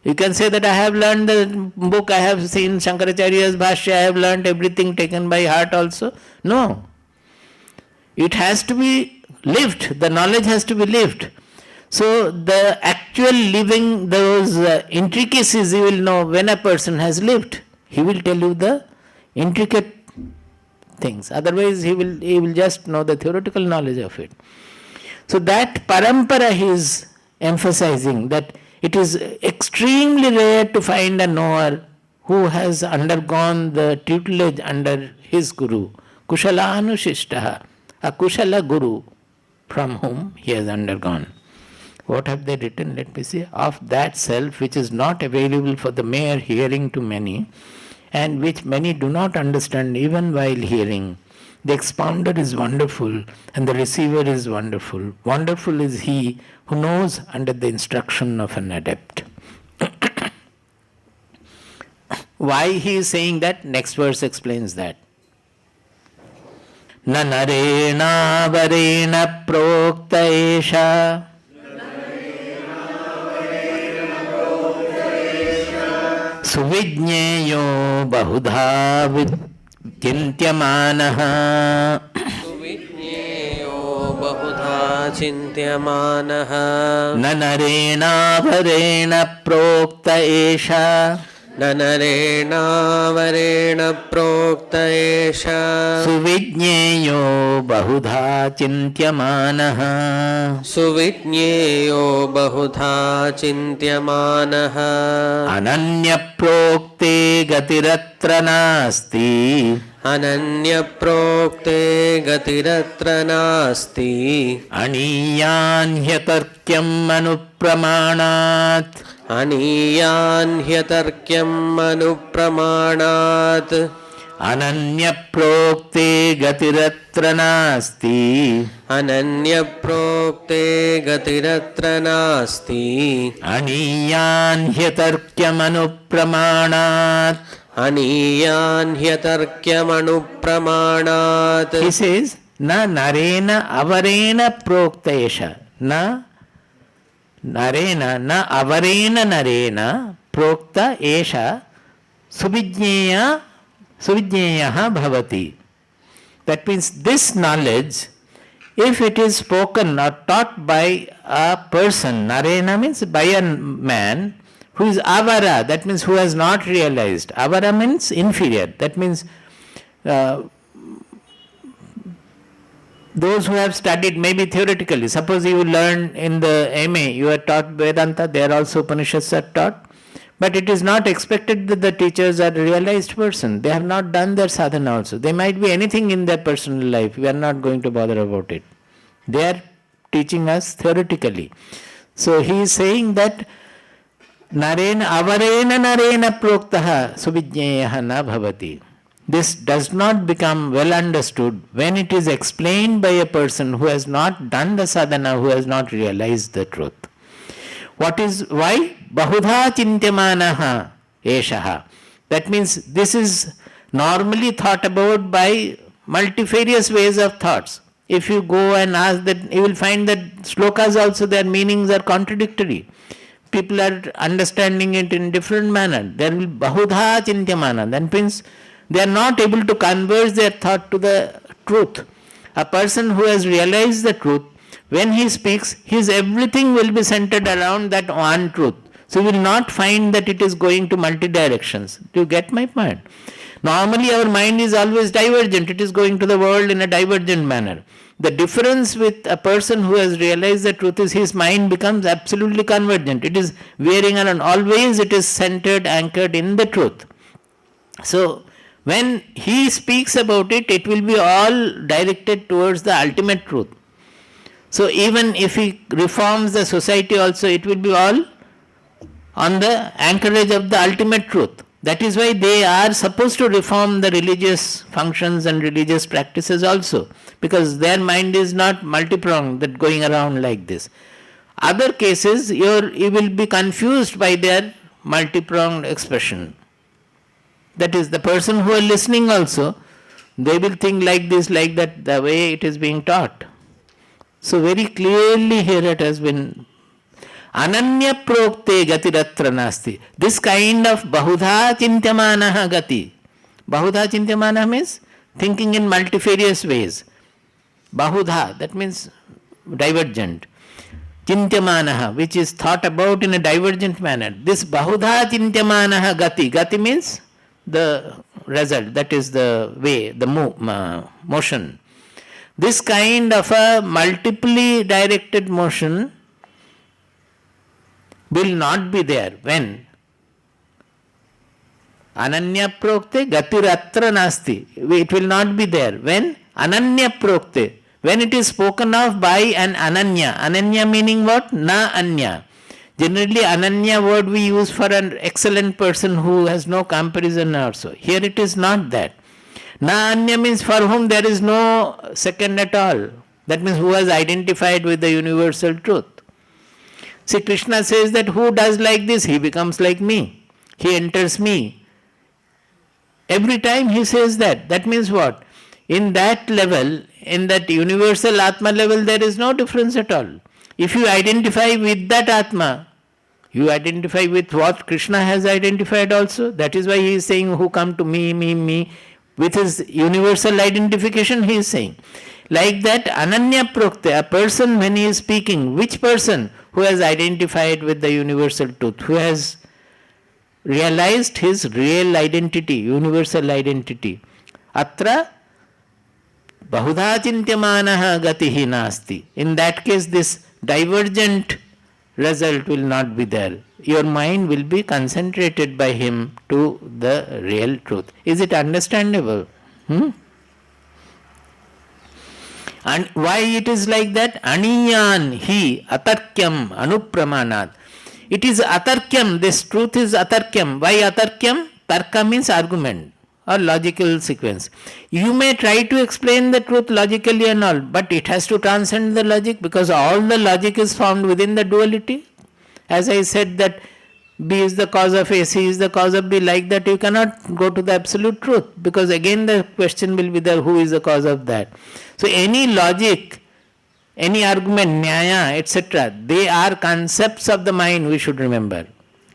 You can say that I have learned the book, I have seen Shankaracharya's Bhashya, I have learned everything taken by heart also. No. It has to be lived. The knowledge has to be lived. So the actual living, those intricacies you will know when a person has lived. He will tell you the intricate things. Otherwise he will just know the theoretical knowledge of it. So that parampara he is emphasizing, that it is extremely rare to find a knower who has undergone the tutelage under his guru. Kushalanushishtah, a kushala guru from whom he has undergone. What have they written? Let me see. Of that self which is not available for the mere hearing to many, and which many do not understand even while hearing. The expounder is wonderful and the receiver is wonderful. Wonderful is he who knows under the instruction of an adept. Why he is saying that? Next verse explains that. Na narena varena prokta esha suvijñeyo bahudha चिन्त्यमानः सुविज्ञेयो बहुधा चिन्त्यमानः न नरेणावरेण प्रोक्त एषा न नरेणावरेण प्रोक्त एष सुविज्ञेयो बहुधा चिन्त्यमानः सुविज्ञेयो बहुधा चिन्त्यमानः अनन्यप्रोक्ते गतिरत्र नास्ति अनन्यप्रोक्ते गतिरत्र नास्ति अनीयान् ह्यतर्क्यम् अनुप्रमाणात् अनीयान् ह्यतर्क्यम् अनुप्रमाणात् अनन्यप्रोक्ते गतिरत्र नास्ति अनन्यप्रोक्ते गतिरत्र नास्ति अनीयान् ह्यतर्क्यम् अनुप्रमाणात्. अनीयान् ह्यतर्क्यमनुप्रमाणात्. He says, na narena avarena proktesha. Na narena, na avarena narena prokta esha subhijñeya subhijñeyaha bhavati. That means this knowledge, if it is spoken or taught by a person, narena means by a man who is avara, that means who has not realized. Avara means inferior. That means those who have studied maybe theoretically. Suppose you learn in the MA, you are taught Vedanta, there also Upanishads are taught. But it is not expected that the teachers are a realized person. They have not done their sadhana also. They might be anything in their personal life. We are not going to bother about it. They are teaching us theoretically. So he is saying that narena avarena narena proktaha subhijñeyaha na bhavati. This does not become well understood when it is explained by a person who has not done the sadhana, who has not realized the truth. What is why? Bahudha chintyamanaha eshaha. That means this is normally thought about by multifarious ways of thoughts. If you go and ask that, you will find that slokas also, their meanings are contradictory. People are understanding it in different manner. There will bahudha chintyamana. That means they are not able to converge their thought to the truth. A person who has realized the truth, when he speaks, his everything will be centered around that one truth. So you will not find that it is going to multi directions. Do you get my point? Normally our mind is always divergent. It is going to the world in a divergent manner. The difference with a person who has realized the truth is his mind becomes absolutely convergent. It is veering around. Always it is centered, anchored in the truth. So when he speaks about it, it will be all directed towards the ultimate truth. So even if he reforms the society also, it will be all on the anchorage of the ultimate truth. That is why they are supposed to reform the religious functions and religious practices also, because their mind is not multi-pronged, that going around like this. Other cases, you will be confused by their multi-pronged expression. That is, the person who are listening also, they will think like this, like that, the way it is being taught. So very clearly here it has been Ananya prokte gatiratra nasti. This kind of bahudha chintyamanaha gati. Bahudha chintyamanaha means thinking in multifarious ways. Bahudha, that means divergent. Chintyamanaha, which is thought about in a divergent manner. This bahudha chintyamanaha gati. Gati means the result, that is the way, the motion. This kind of a multiply directed motion will not be there when ananya prokte gatiratra nasti. It will not be there when ananya prokte, when it is spoken of by an ananya. Ananya meaning what? Na anya. Generally ananya word we use for an excellent person who has no comparison also. Here it is not that. Na anya means for whom there is no second at all. That means who has identified with the universal truth. See, Krishna says that who does like this, he becomes like me. He enters me. Every time he says that. That means what? In that level, in that universal Atma level, there is no difference at all. If you identify with that Atma, you identify with what Krishna has identified also. That is why he is saying, who come to me, me, me. With his universal identification, he is saying. Like that, Ananya Prokta, a person when he is speaking, which person who has identified with the universal truth, who has realized his real identity, universal identity. Atra bahudha chintyamanaha gatihi nasti. In that case, this divergent result will not be there. Your mind will be concentrated by him to the real truth. Is it understandable? And why it is like that? Aniyan hi atarkyam anupramanat. It is atarkyam, this truth is atarkyam. Why atarkyam? Tarka means argument or logical sequence. You may try to explain the truth logically and all, but it has to transcend the logic, because all the logic is found within the duality. As I said that B is the cause of A, C is the cause of B, like that you cannot go to the absolute truth, because again the question will be there, who is the cause of that. So any logic, any argument, nyaya, etc., they are concepts of the mind, we should remember.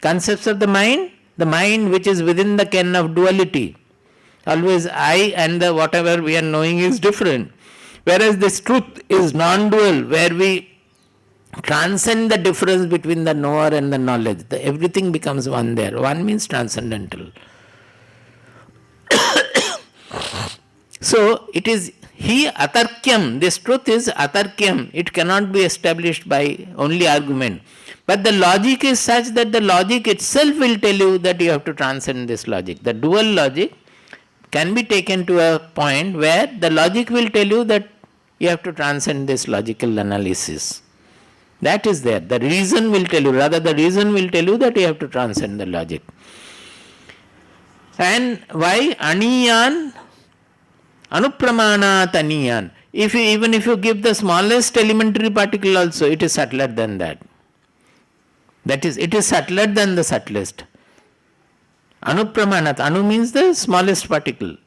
Concepts of the mind which is within the ken of duality. Always I and the whatever we are knowing is different. Whereas this truth is non-dual, where we transcend the difference between the knower and the knowledge. Everything becomes one there. One means transcendental. So it is he atarkyam, this truth is atarkyam, it cannot be established by only argument. But the logic is such that the logic itself will tell you that you have to transcend this logic. The dual logic can be taken to a point where the logic will tell you that you have to transcend this logical analysis. That is there. The reason will tell you, rather the reason will tell you that you have to transcend the logic. And why? Aniyan anupramanat aniyan. Even if you give the smallest elementary particle also, it is subtler than that. That is, it is subtler than the subtlest. Anupramanat, anu means the smallest particle.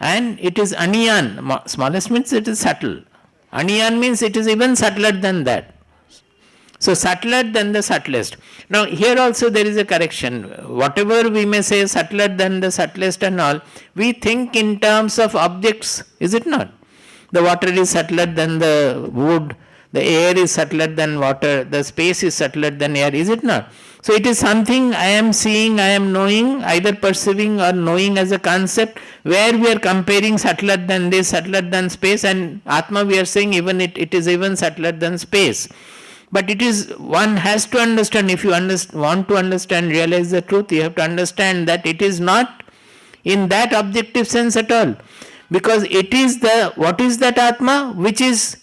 And it is aniyan, smallest means it is subtle. Aniyan means it is even subtler than that. So subtler than the subtlest. Now here also there is a correction. Whatever we may say subtler than the subtlest and all, we think in terms of objects, is it not? The water is subtler than the wood, the air is subtler than water, the space is subtler than air, is it not? So it is something I am seeing, I am knowing, either perceiving or knowing as a concept, where we are comparing subtler than this, subtler than space, and Atma we are saying even it is even subtler than space. But it is, one has to understand, if you want to understand, realize the truth, you have to understand that it is not in that objective sense at all. Because it is what is that Atma? Which is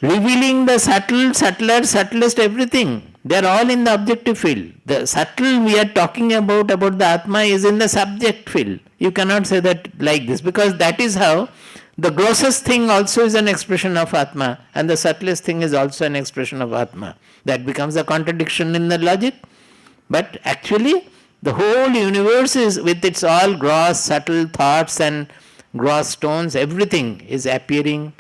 revealing the subtle, subtler, subtlest everything. They are all in the objective field. The subtle we are talking about the Atma is in the subject field. You cannot say that like this, because that is how the grossest thing also is an expression of Atma, and the subtlest thing is also an expression of Atma. That becomes a contradiction in the logic. But actually, the whole universe is, with its all gross, subtle thoughts and gross tones, everything is appearing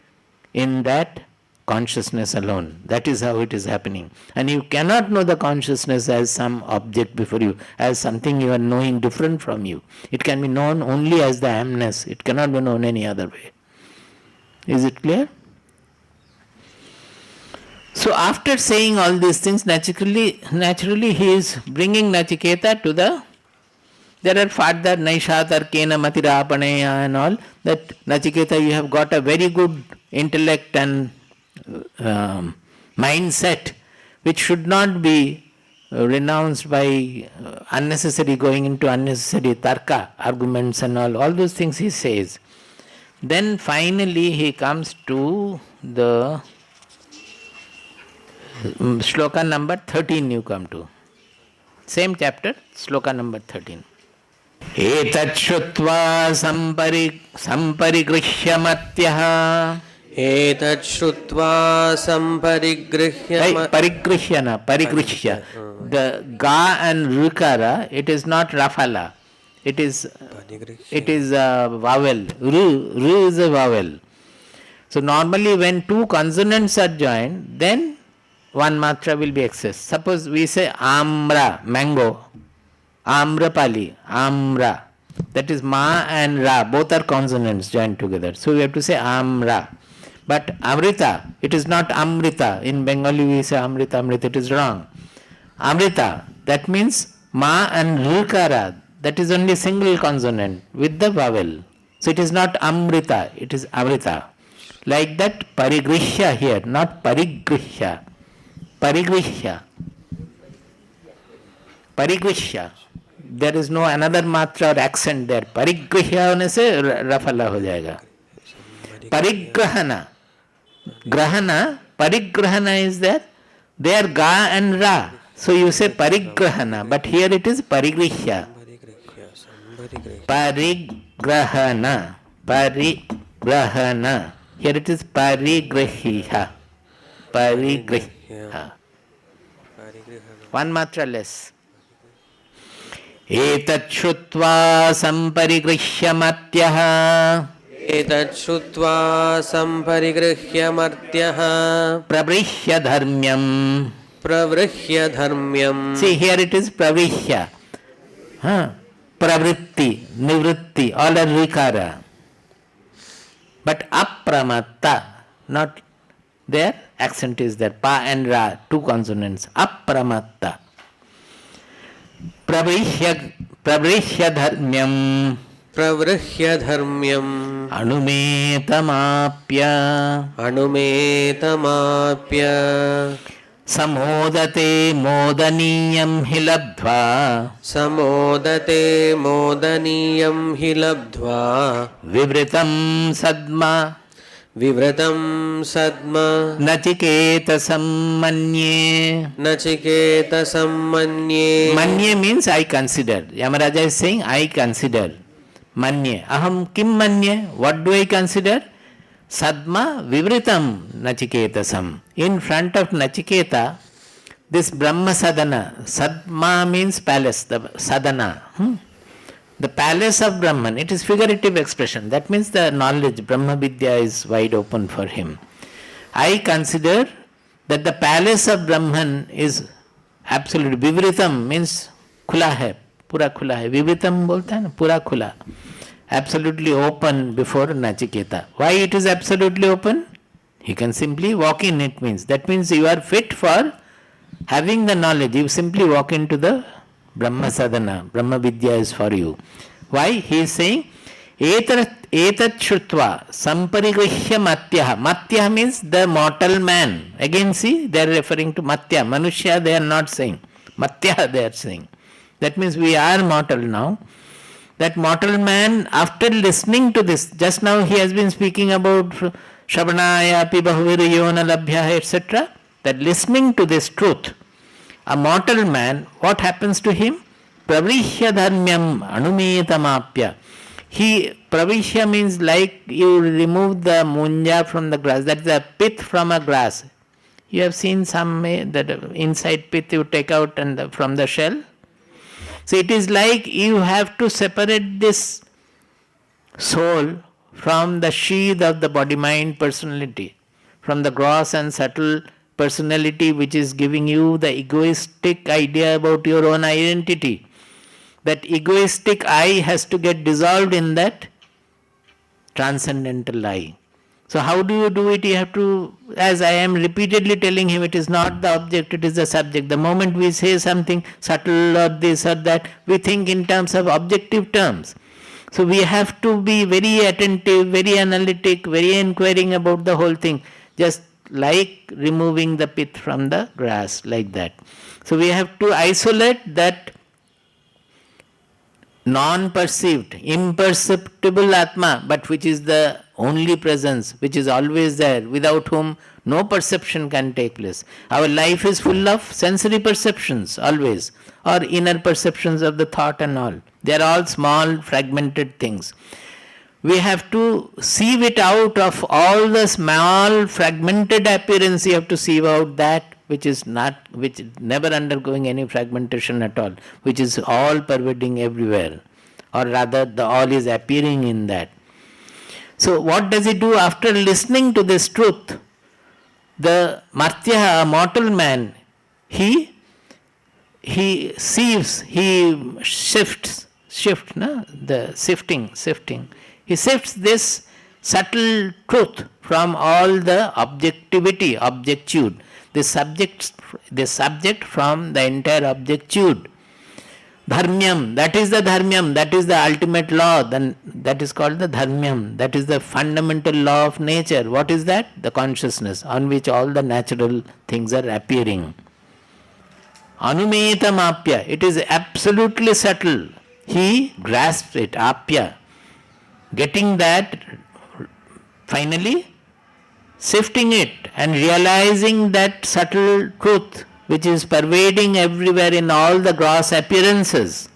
in that consciousness alone. That is how it is happening. And you cannot know the consciousness as some object before you, as something you are knowing different from you. It can be known only as the amness. It cannot be known any other way. Is it clear? So after saying all these things, naturally he is bringing Nachiketa to there are further Naisha Tarkena Matirapaneya and all, that Nachiketa, you have got a very good intellect and mindset, which should not be renounced by unnecessary going into unnecessary tarka, arguments and all those things he says. Then finally he comes to the shloka number 13 you come to. Same chapter, shloka number 13. Etat shrutva samparigrihyya matyah. Etat shrutva samparigrihyya. Parigrihya. The ga and rukara, it is not rafala. It is a vowel. Ru is a vowel. So normally when two consonants are joined, then one matra will be excess. Suppose we say amra, mango. Amrapali, amra. That is ma and ra, both are consonants joined together. So we have to say amra. But amrita, it is not amrita. In Bengali we say amrita, amrita, it is wrong. Amrita, that means ma and rikara, that is only single consonant with the vowel. So it is not amrita, it is amrita. Like that parigrihya here, not parigrihya. Parigrihya. Parigrihya. There is no another matra or accent there. Parigrihya होने से रफला हो जाएगा. Parigrahana. Grahana, parigrahana is there. There ga and ra. So you say parigrahana, but here it is parigrihya. Parigrahana. Parigrahana. Here it is parigrihya. Parigrihya. One matra less. Etat shrutva samparigrihya matyah. एतत् श्रुत्वा सम्परिगृह्य मर्त्यः Prabrihya dharmyam. प्रवृह्य धर्म्यम्. See, here it is pravrihya. Pravritti, nivritti, all are rikara. But apramatta, not there, accent is there. Pa and ra, two consonants. Apramatta. Pravrihya dharmyam. प्रवृह्य धर्म्यम्. Anumetamapya. अनुमेतमाप्य. Samodate modaniyam hi labdva. समोदते मोदनीयं हि लब्ध्वा. Vivritam sadma. विव्रतं सद्म. Nachiketasam manye. नचिकेतसं मन्ये. Manye means I consider. Yamaraja is saying I consider. Manye. Aham kim manye? What do I consider? Sadma vivritam nachiketasam. In front of Nachiketa, this Brahma sadhana. Sadma means palace, the sadhana. The palace of Brahman. It is figurative expression. That means the knowledge, Brahma Vidya is wide open for him. I consider that the palace of Brahman is absolute. Vivritam means khula hai, pura khula hai. Vivritam bolta hai na, pura khula. Absolutely open before Nachiketa. Why it is absolutely open? He can simply walk in, it means. That means you are fit for having the knowledge. You simply walk into the Brahma sadhana. Brahma Vidya is for you. Why? He is saying, Etat shrutva samparigrihya matyah. Matyah means the mortal man. Again see, they are referring to Matya. Manushya they are not saying. Matyah they are saying. That means we are mortal now. That mortal man, after listening to this, just now he has been speaking about Shravanaya, Api Bahuviriryona Labhya, etc. That listening to this truth, a mortal man, what happens to him? Pravrihya dharmyam anumetamapya. Pravishya means like you remove the munja from the grass, that is a pith from a grass. You have seen some that inside pith you take out and from the shell. So it is like you have to separate this soul from the sheath of the body-mind personality, from the gross and subtle personality which is giving you the egoistic idea about your own identity. That egoistic I has to get dissolved in that transcendental I. So how do you do it? You have to, as I am repeatedly telling him, it is not the object, it is the subject. The moment we say something subtle or this or that, we think in terms of objective terms. So we have to be very attentive, very analytic, very inquiring about the whole thing. Just like removing the pith from the grass, like that. So we have to isolate that non-perceived, imperceptible Atma, but which is the only presence, which is always there, without whom no perception can take place. Our life is full of sensory perceptions, always, or inner perceptions of the thought and all. They are all small, fragmented things. We have to sieve it out of all the small, fragmented appearance. You have to sieve out that which is never undergoing any fragmentation at all, which is all pervading everywhere, or rather the all is appearing in that. So what does he do after listening to this truth? The Martya, a mortal man, he sieves, he shifts shift, no? The sifting. He sifts this subtle truth from all the objectivity, objectude. The subject from the entire objectude. Dharmyam, that is the dharmyam, that is the ultimate law, then that is called the dharmyam, that is the fundamental law of nature. What is that? The consciousness on which all the natural things are appearing. Anumetam apya, it is absolutely subtle. He grasps it, apya. Getting that, finally sifting it and realizing that subtle truth which is pervading everywhere in all the gross appearances.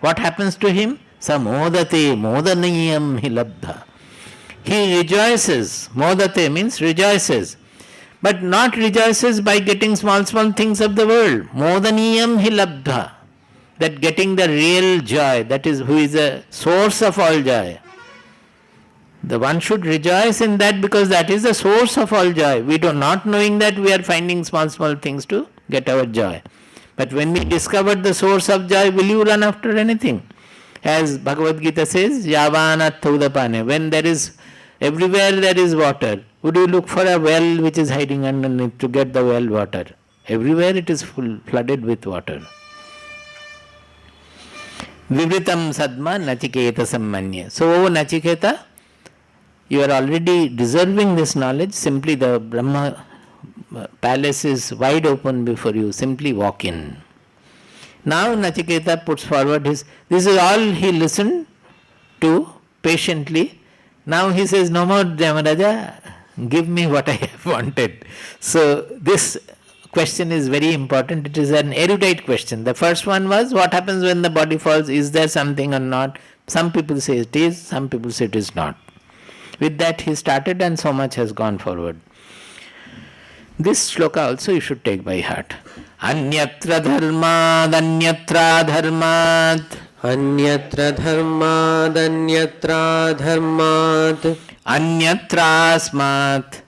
What happens to him? Samodate modaniyam hilabdha. He rejoices. Modate means rejoices. But not rejoices by getting small things of the world. Modaniyam hilabdha. That getting the real joy, that is who is the source of all joy. The one should rejoice in that because that is the source of all joy. We do not knowing that we are finding small things to get our joy. But when we discover the source of joy, will you run after anything? As Bhagavad Gita says, Yavanat Udapane, when there is, everywhere there is water, would you look for a well which is hiding underneath to get the well water? Everywhere it is flooded with water. Vivritam Sadma Nachiketa Sammanya. So, Nachiketa, you are already deserving this knowledge. Simply the Brahma palace is wide open before you. Simply walk in. Now Nachiketa puts forward this is all he listened to patiently. Now he says, no more Dhamaraja, give me what I have wanted. So this question is very important. It is an erudite question. The first one was, what happens when the body falls? Is there something or not? Some people say it is, some people say it is not. With that he started and so much has gone forward. This shloka also you should take by heart. Anyatra dharmad, anyatra dharmad. Anyatra dharmad, anyatra dharmad. Anyatra asmat.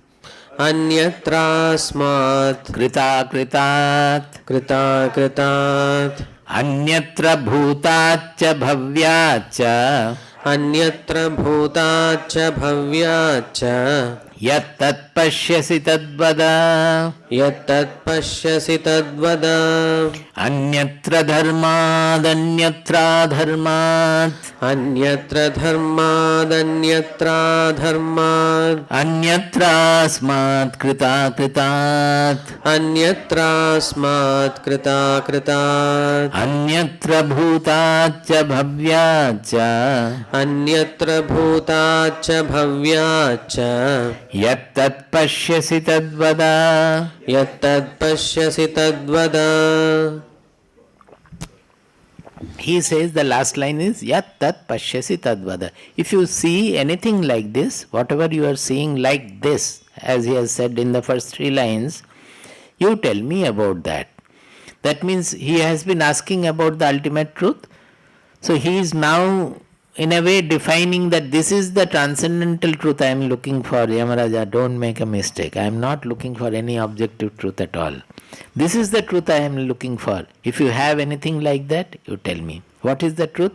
Anyatra asmat. Krita kritat. Krita kritat. Anyatra bhutacha bhavyacha. Anyatra bhutacha bhavyacha. Yat tat pashyasi tadvada. Yat tat pashyasi tadvada. Anyatra dharmad, anyatra dharmad. Anyatra dharmad, anyatra dharmad. Anyatra asmat krita kritat. Anyatra asmat krita kritat. Anyatra bhutacha bhavyacha. Anyatra bhutacha bhavyacha. Yat tat pashyasi tadvada. Yat tat pashyasi tadvada. He says the last line is Yat tat pashyasi tadvada. If you see anything like this, whatever you are seeing like this, as he has said in the first 3 lines, you tell me about that. That means he has been asking about the ultimate truth. So he is now in a way defining that this is the transcendental truth I am looking for. Yamaraja, don't make a mistake. I am not looking for any objective truth at all. This is the truth I am looking for. If you have anything like that, you tell me. What is the truth?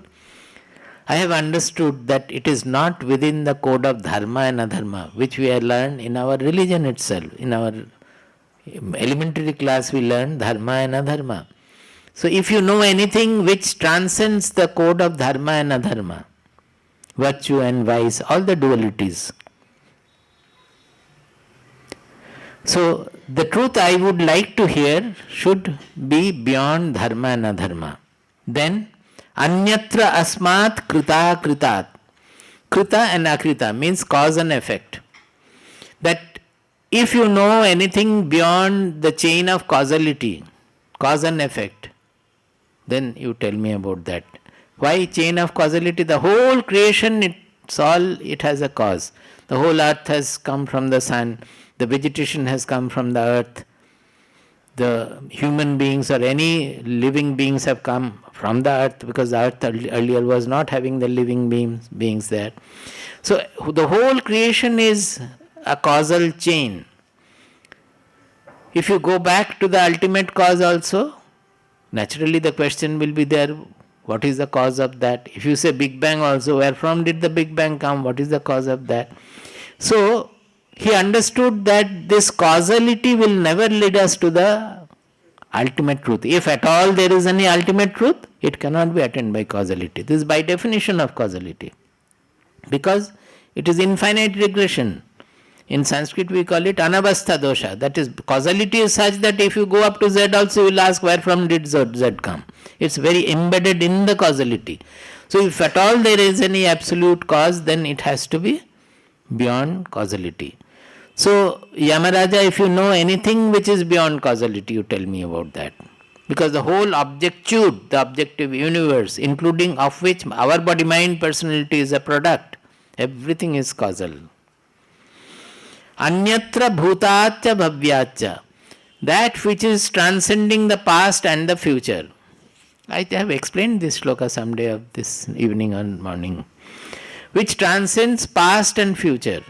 I have understood that it is not within the code of dharma and adharma, which we have learned in our religion itself. In our elementary class we learned dharma and adharma. So if you know anything which transcends the code of dharma and adharma, virtue and vice, all the dualities. So the truth I would like to hear should be beyond dharma and adharma. Then anyatra asmat krita kritat. Krita and akrita means cause and effect. That if you know anything beyond the chain of causality, cause and effect, then you tell me about that. Why chain of causality? The whole creation, it has a cause. The whole earth has come from the sun. The vegetation has come from the earth. The human beings or any living beings have come from the earth because the earth earlier was not having the living beings there. So the whole creation is a causal chain. If you go back to the ultimate cause also, naturally the question will be there, What is the cause of that? If you say Big Bang also, where from did the Big Bang come? What is the cause of that? So he understood that this causality will never lead us to the ultimate truth. If at all there is any ultimate truth, it cannot be attained by causality. This is by definition of causality. Because it is infinite regression. In Sanskrit we call it anavastha dosha. That is, causality is such that if you go up to Z also you will ask where from did Z come. It's very embedded in the causality. So if at all there is any absolute cause, then it has to be beyond causality. So Yamaraja, if you know anything which is beyond causality, you tell me about that. Because the whole objectude, the objective universe, including of which our body, mind, personality is a product, everything is causal. Anyatra bhutacha bhavyacha, that which is transcending the past and the future. I have explained this shloka someday of this evening or morning. Which transcends past and future.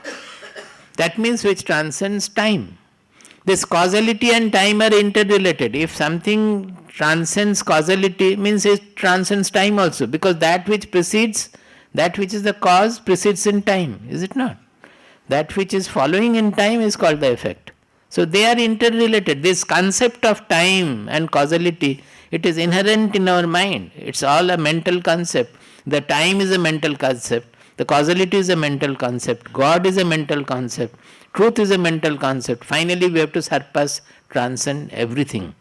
That means which transcends time. This causality and time are interrelated. If something transcends causality, means it transcends time also, because that which precedes, that which is the cause precedes in time, is it not? That which is following in time is called the effect. So they are interrelated. This concept of time and causality, it is inherent in our mind. It's all a mental concept. The time is a mental concept. The causality is a mental concept. God is a mental concept. Truth is a mental concept. Finally, we have to surpass, transcend everything.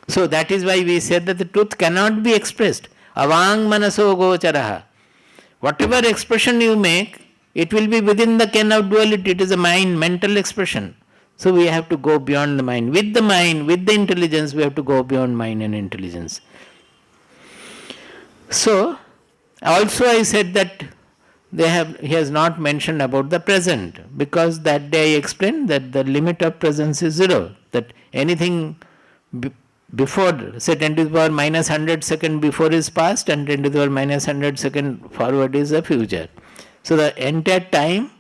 So that is why we said that the truth cannot be expressed. Avang manaso gocharaha. Whatever expression you make, it will be within the ken of duality. It is a mind, mental expression. So we have to go beyond the mind. With the mind, with the intelligence, we have to go beyond mind and intelligence. So, also I said that he has not mentioned about the present, because that day I explained that the limit of presence is zero. That anything before, say 10 to the power minus 100 second before is past, and 10 to the power minus 100 second forward is the future. So the entire time,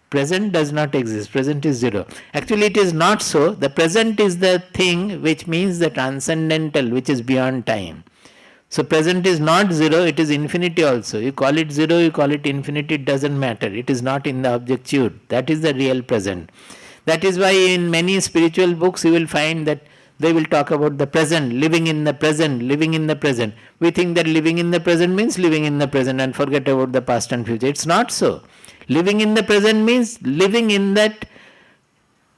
present does not exist. Present is zero. Actually it is not so. The present is the thing which means the transcendental, which is beyond time. So present is not zero, it is infinity also. You call it zero, you call it infinity, it doesn't matter. It is not in the objectude. That is the real present. That is why in many spiritual books you will find that they will talk about the present, living in the present, living in the present. We think that living in the present means living in the present and forget about the past and future. It's not so. Living in the present means living in that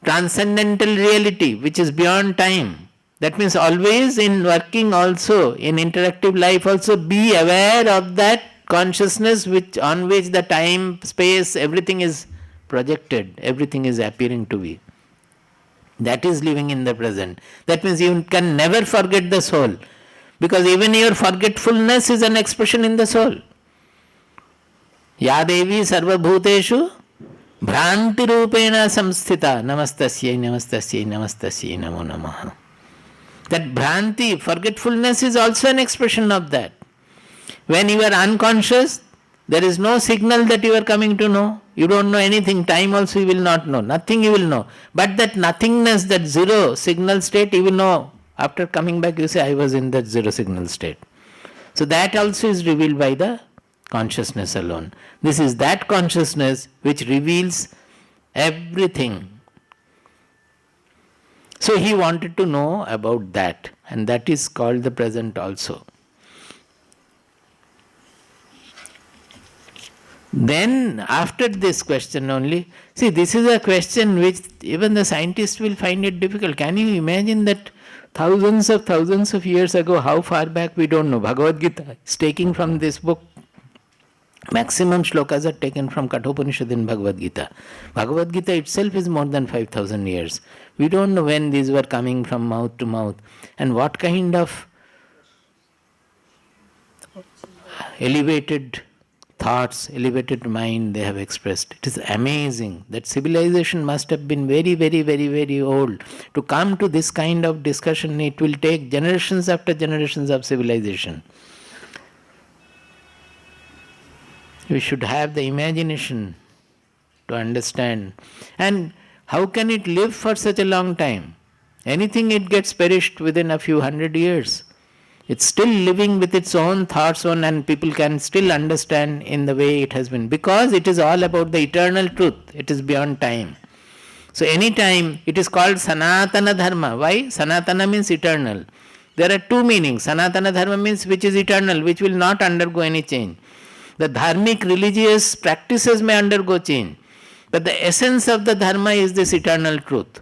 transcendental reality which is beyond time. That means always in working also, in interactive life also, be aware of that consciousness on which the time, space, everything is projected, everything is appearing to be. That is living in the present. That means you can never forget the soul, because even your forgetfulness is an expression in the soul. Ya Devi Sarva Bhuteshu Bhranti Rupena Samsthita Namastasyai Namastasyai Namastasyai Namo Namaha. That Bhranti, forgetfulness, is also an expression of that. When you are unconscious, there is no signal that you are coming to know. You don't know anything. Time also you will not know. Nothing you will know. But that nothingness, that zero signal state, you will know. After coming back, you say, I was in that zero signal state. So that also is revealed by the consciousness alone. This is that consciousness which reveals everything. So he wanted to know about that, and that is called the present also. Then after this question only, see, this is a question which even the scientists will find it difficult. Can you imagine that thousands of years ago, how far back we don't know. Bhagavad Gita is taken from this book. Maximum shlokas are taken from Kathopanishad in Bhagavad Gita. Bhagavad Gita itself is more than 5,000 years. We don't know when these were coming from mouth to mouth and what kind of elevated thoughts, elevated mind they have expressed. It is amazing that civilization must have been very, very, very, very old. To come to this kind of discussion, it will take generations after generations of civilization. We should have the imagination to understand. And how can it live for such a long time? Anything, it gets perished within a few hundred years. It's still living with its own thoughts on, and people can still understand in the way it has been, because it is all about the eternal truth. It is beyond time. So any time it is called Sanatana Dharma. Why? Sanatana means eternal. There are two meanings. Sanatana Dharma means which is eternal, which will not undergo any change. The dharmic religious practices may undergo change, but the essence of the dharma is this eternal truth.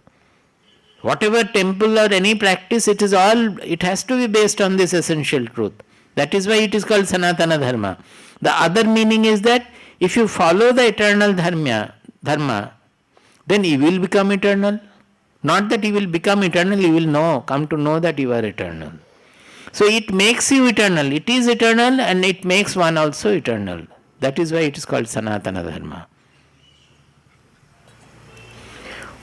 Whatever temple or any practice, it has to be based on this essential truth. That is why it is called Sanatana Dharma. The other meaning is that if you follow the eternal dharma, then you will become eternal. Not that you will become eternal, you will come to know that you are eternal. So it makes you eternal. It is eternal and it makes one also eternal. That is why it is called Sanatana Dharma.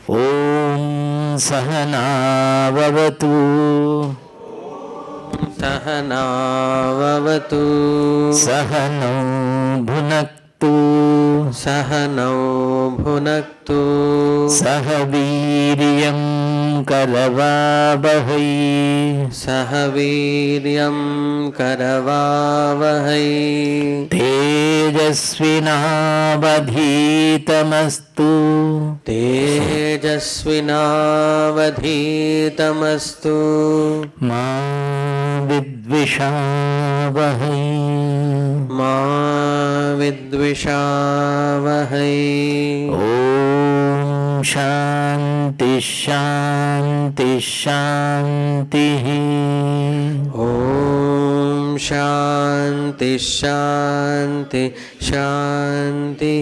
Om Sahana Vavatu Sahanavavatu Sahano Bhunaktu Sahanau Bhunaktu Sahaviryam Karavavahai Sahaviryam Karavavahai Tejasvinavadhitamastu Tejasvinavadhitamastu Ma Vidvishavahai Ma Vidvishavahai Om Shanti Shanti Shanti Om Shanti Shanti Shanti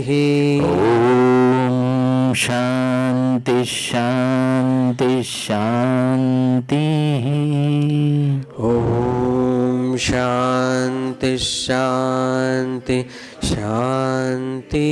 Om Shanti Shanti Shanti Om Shanti Shanti Shanti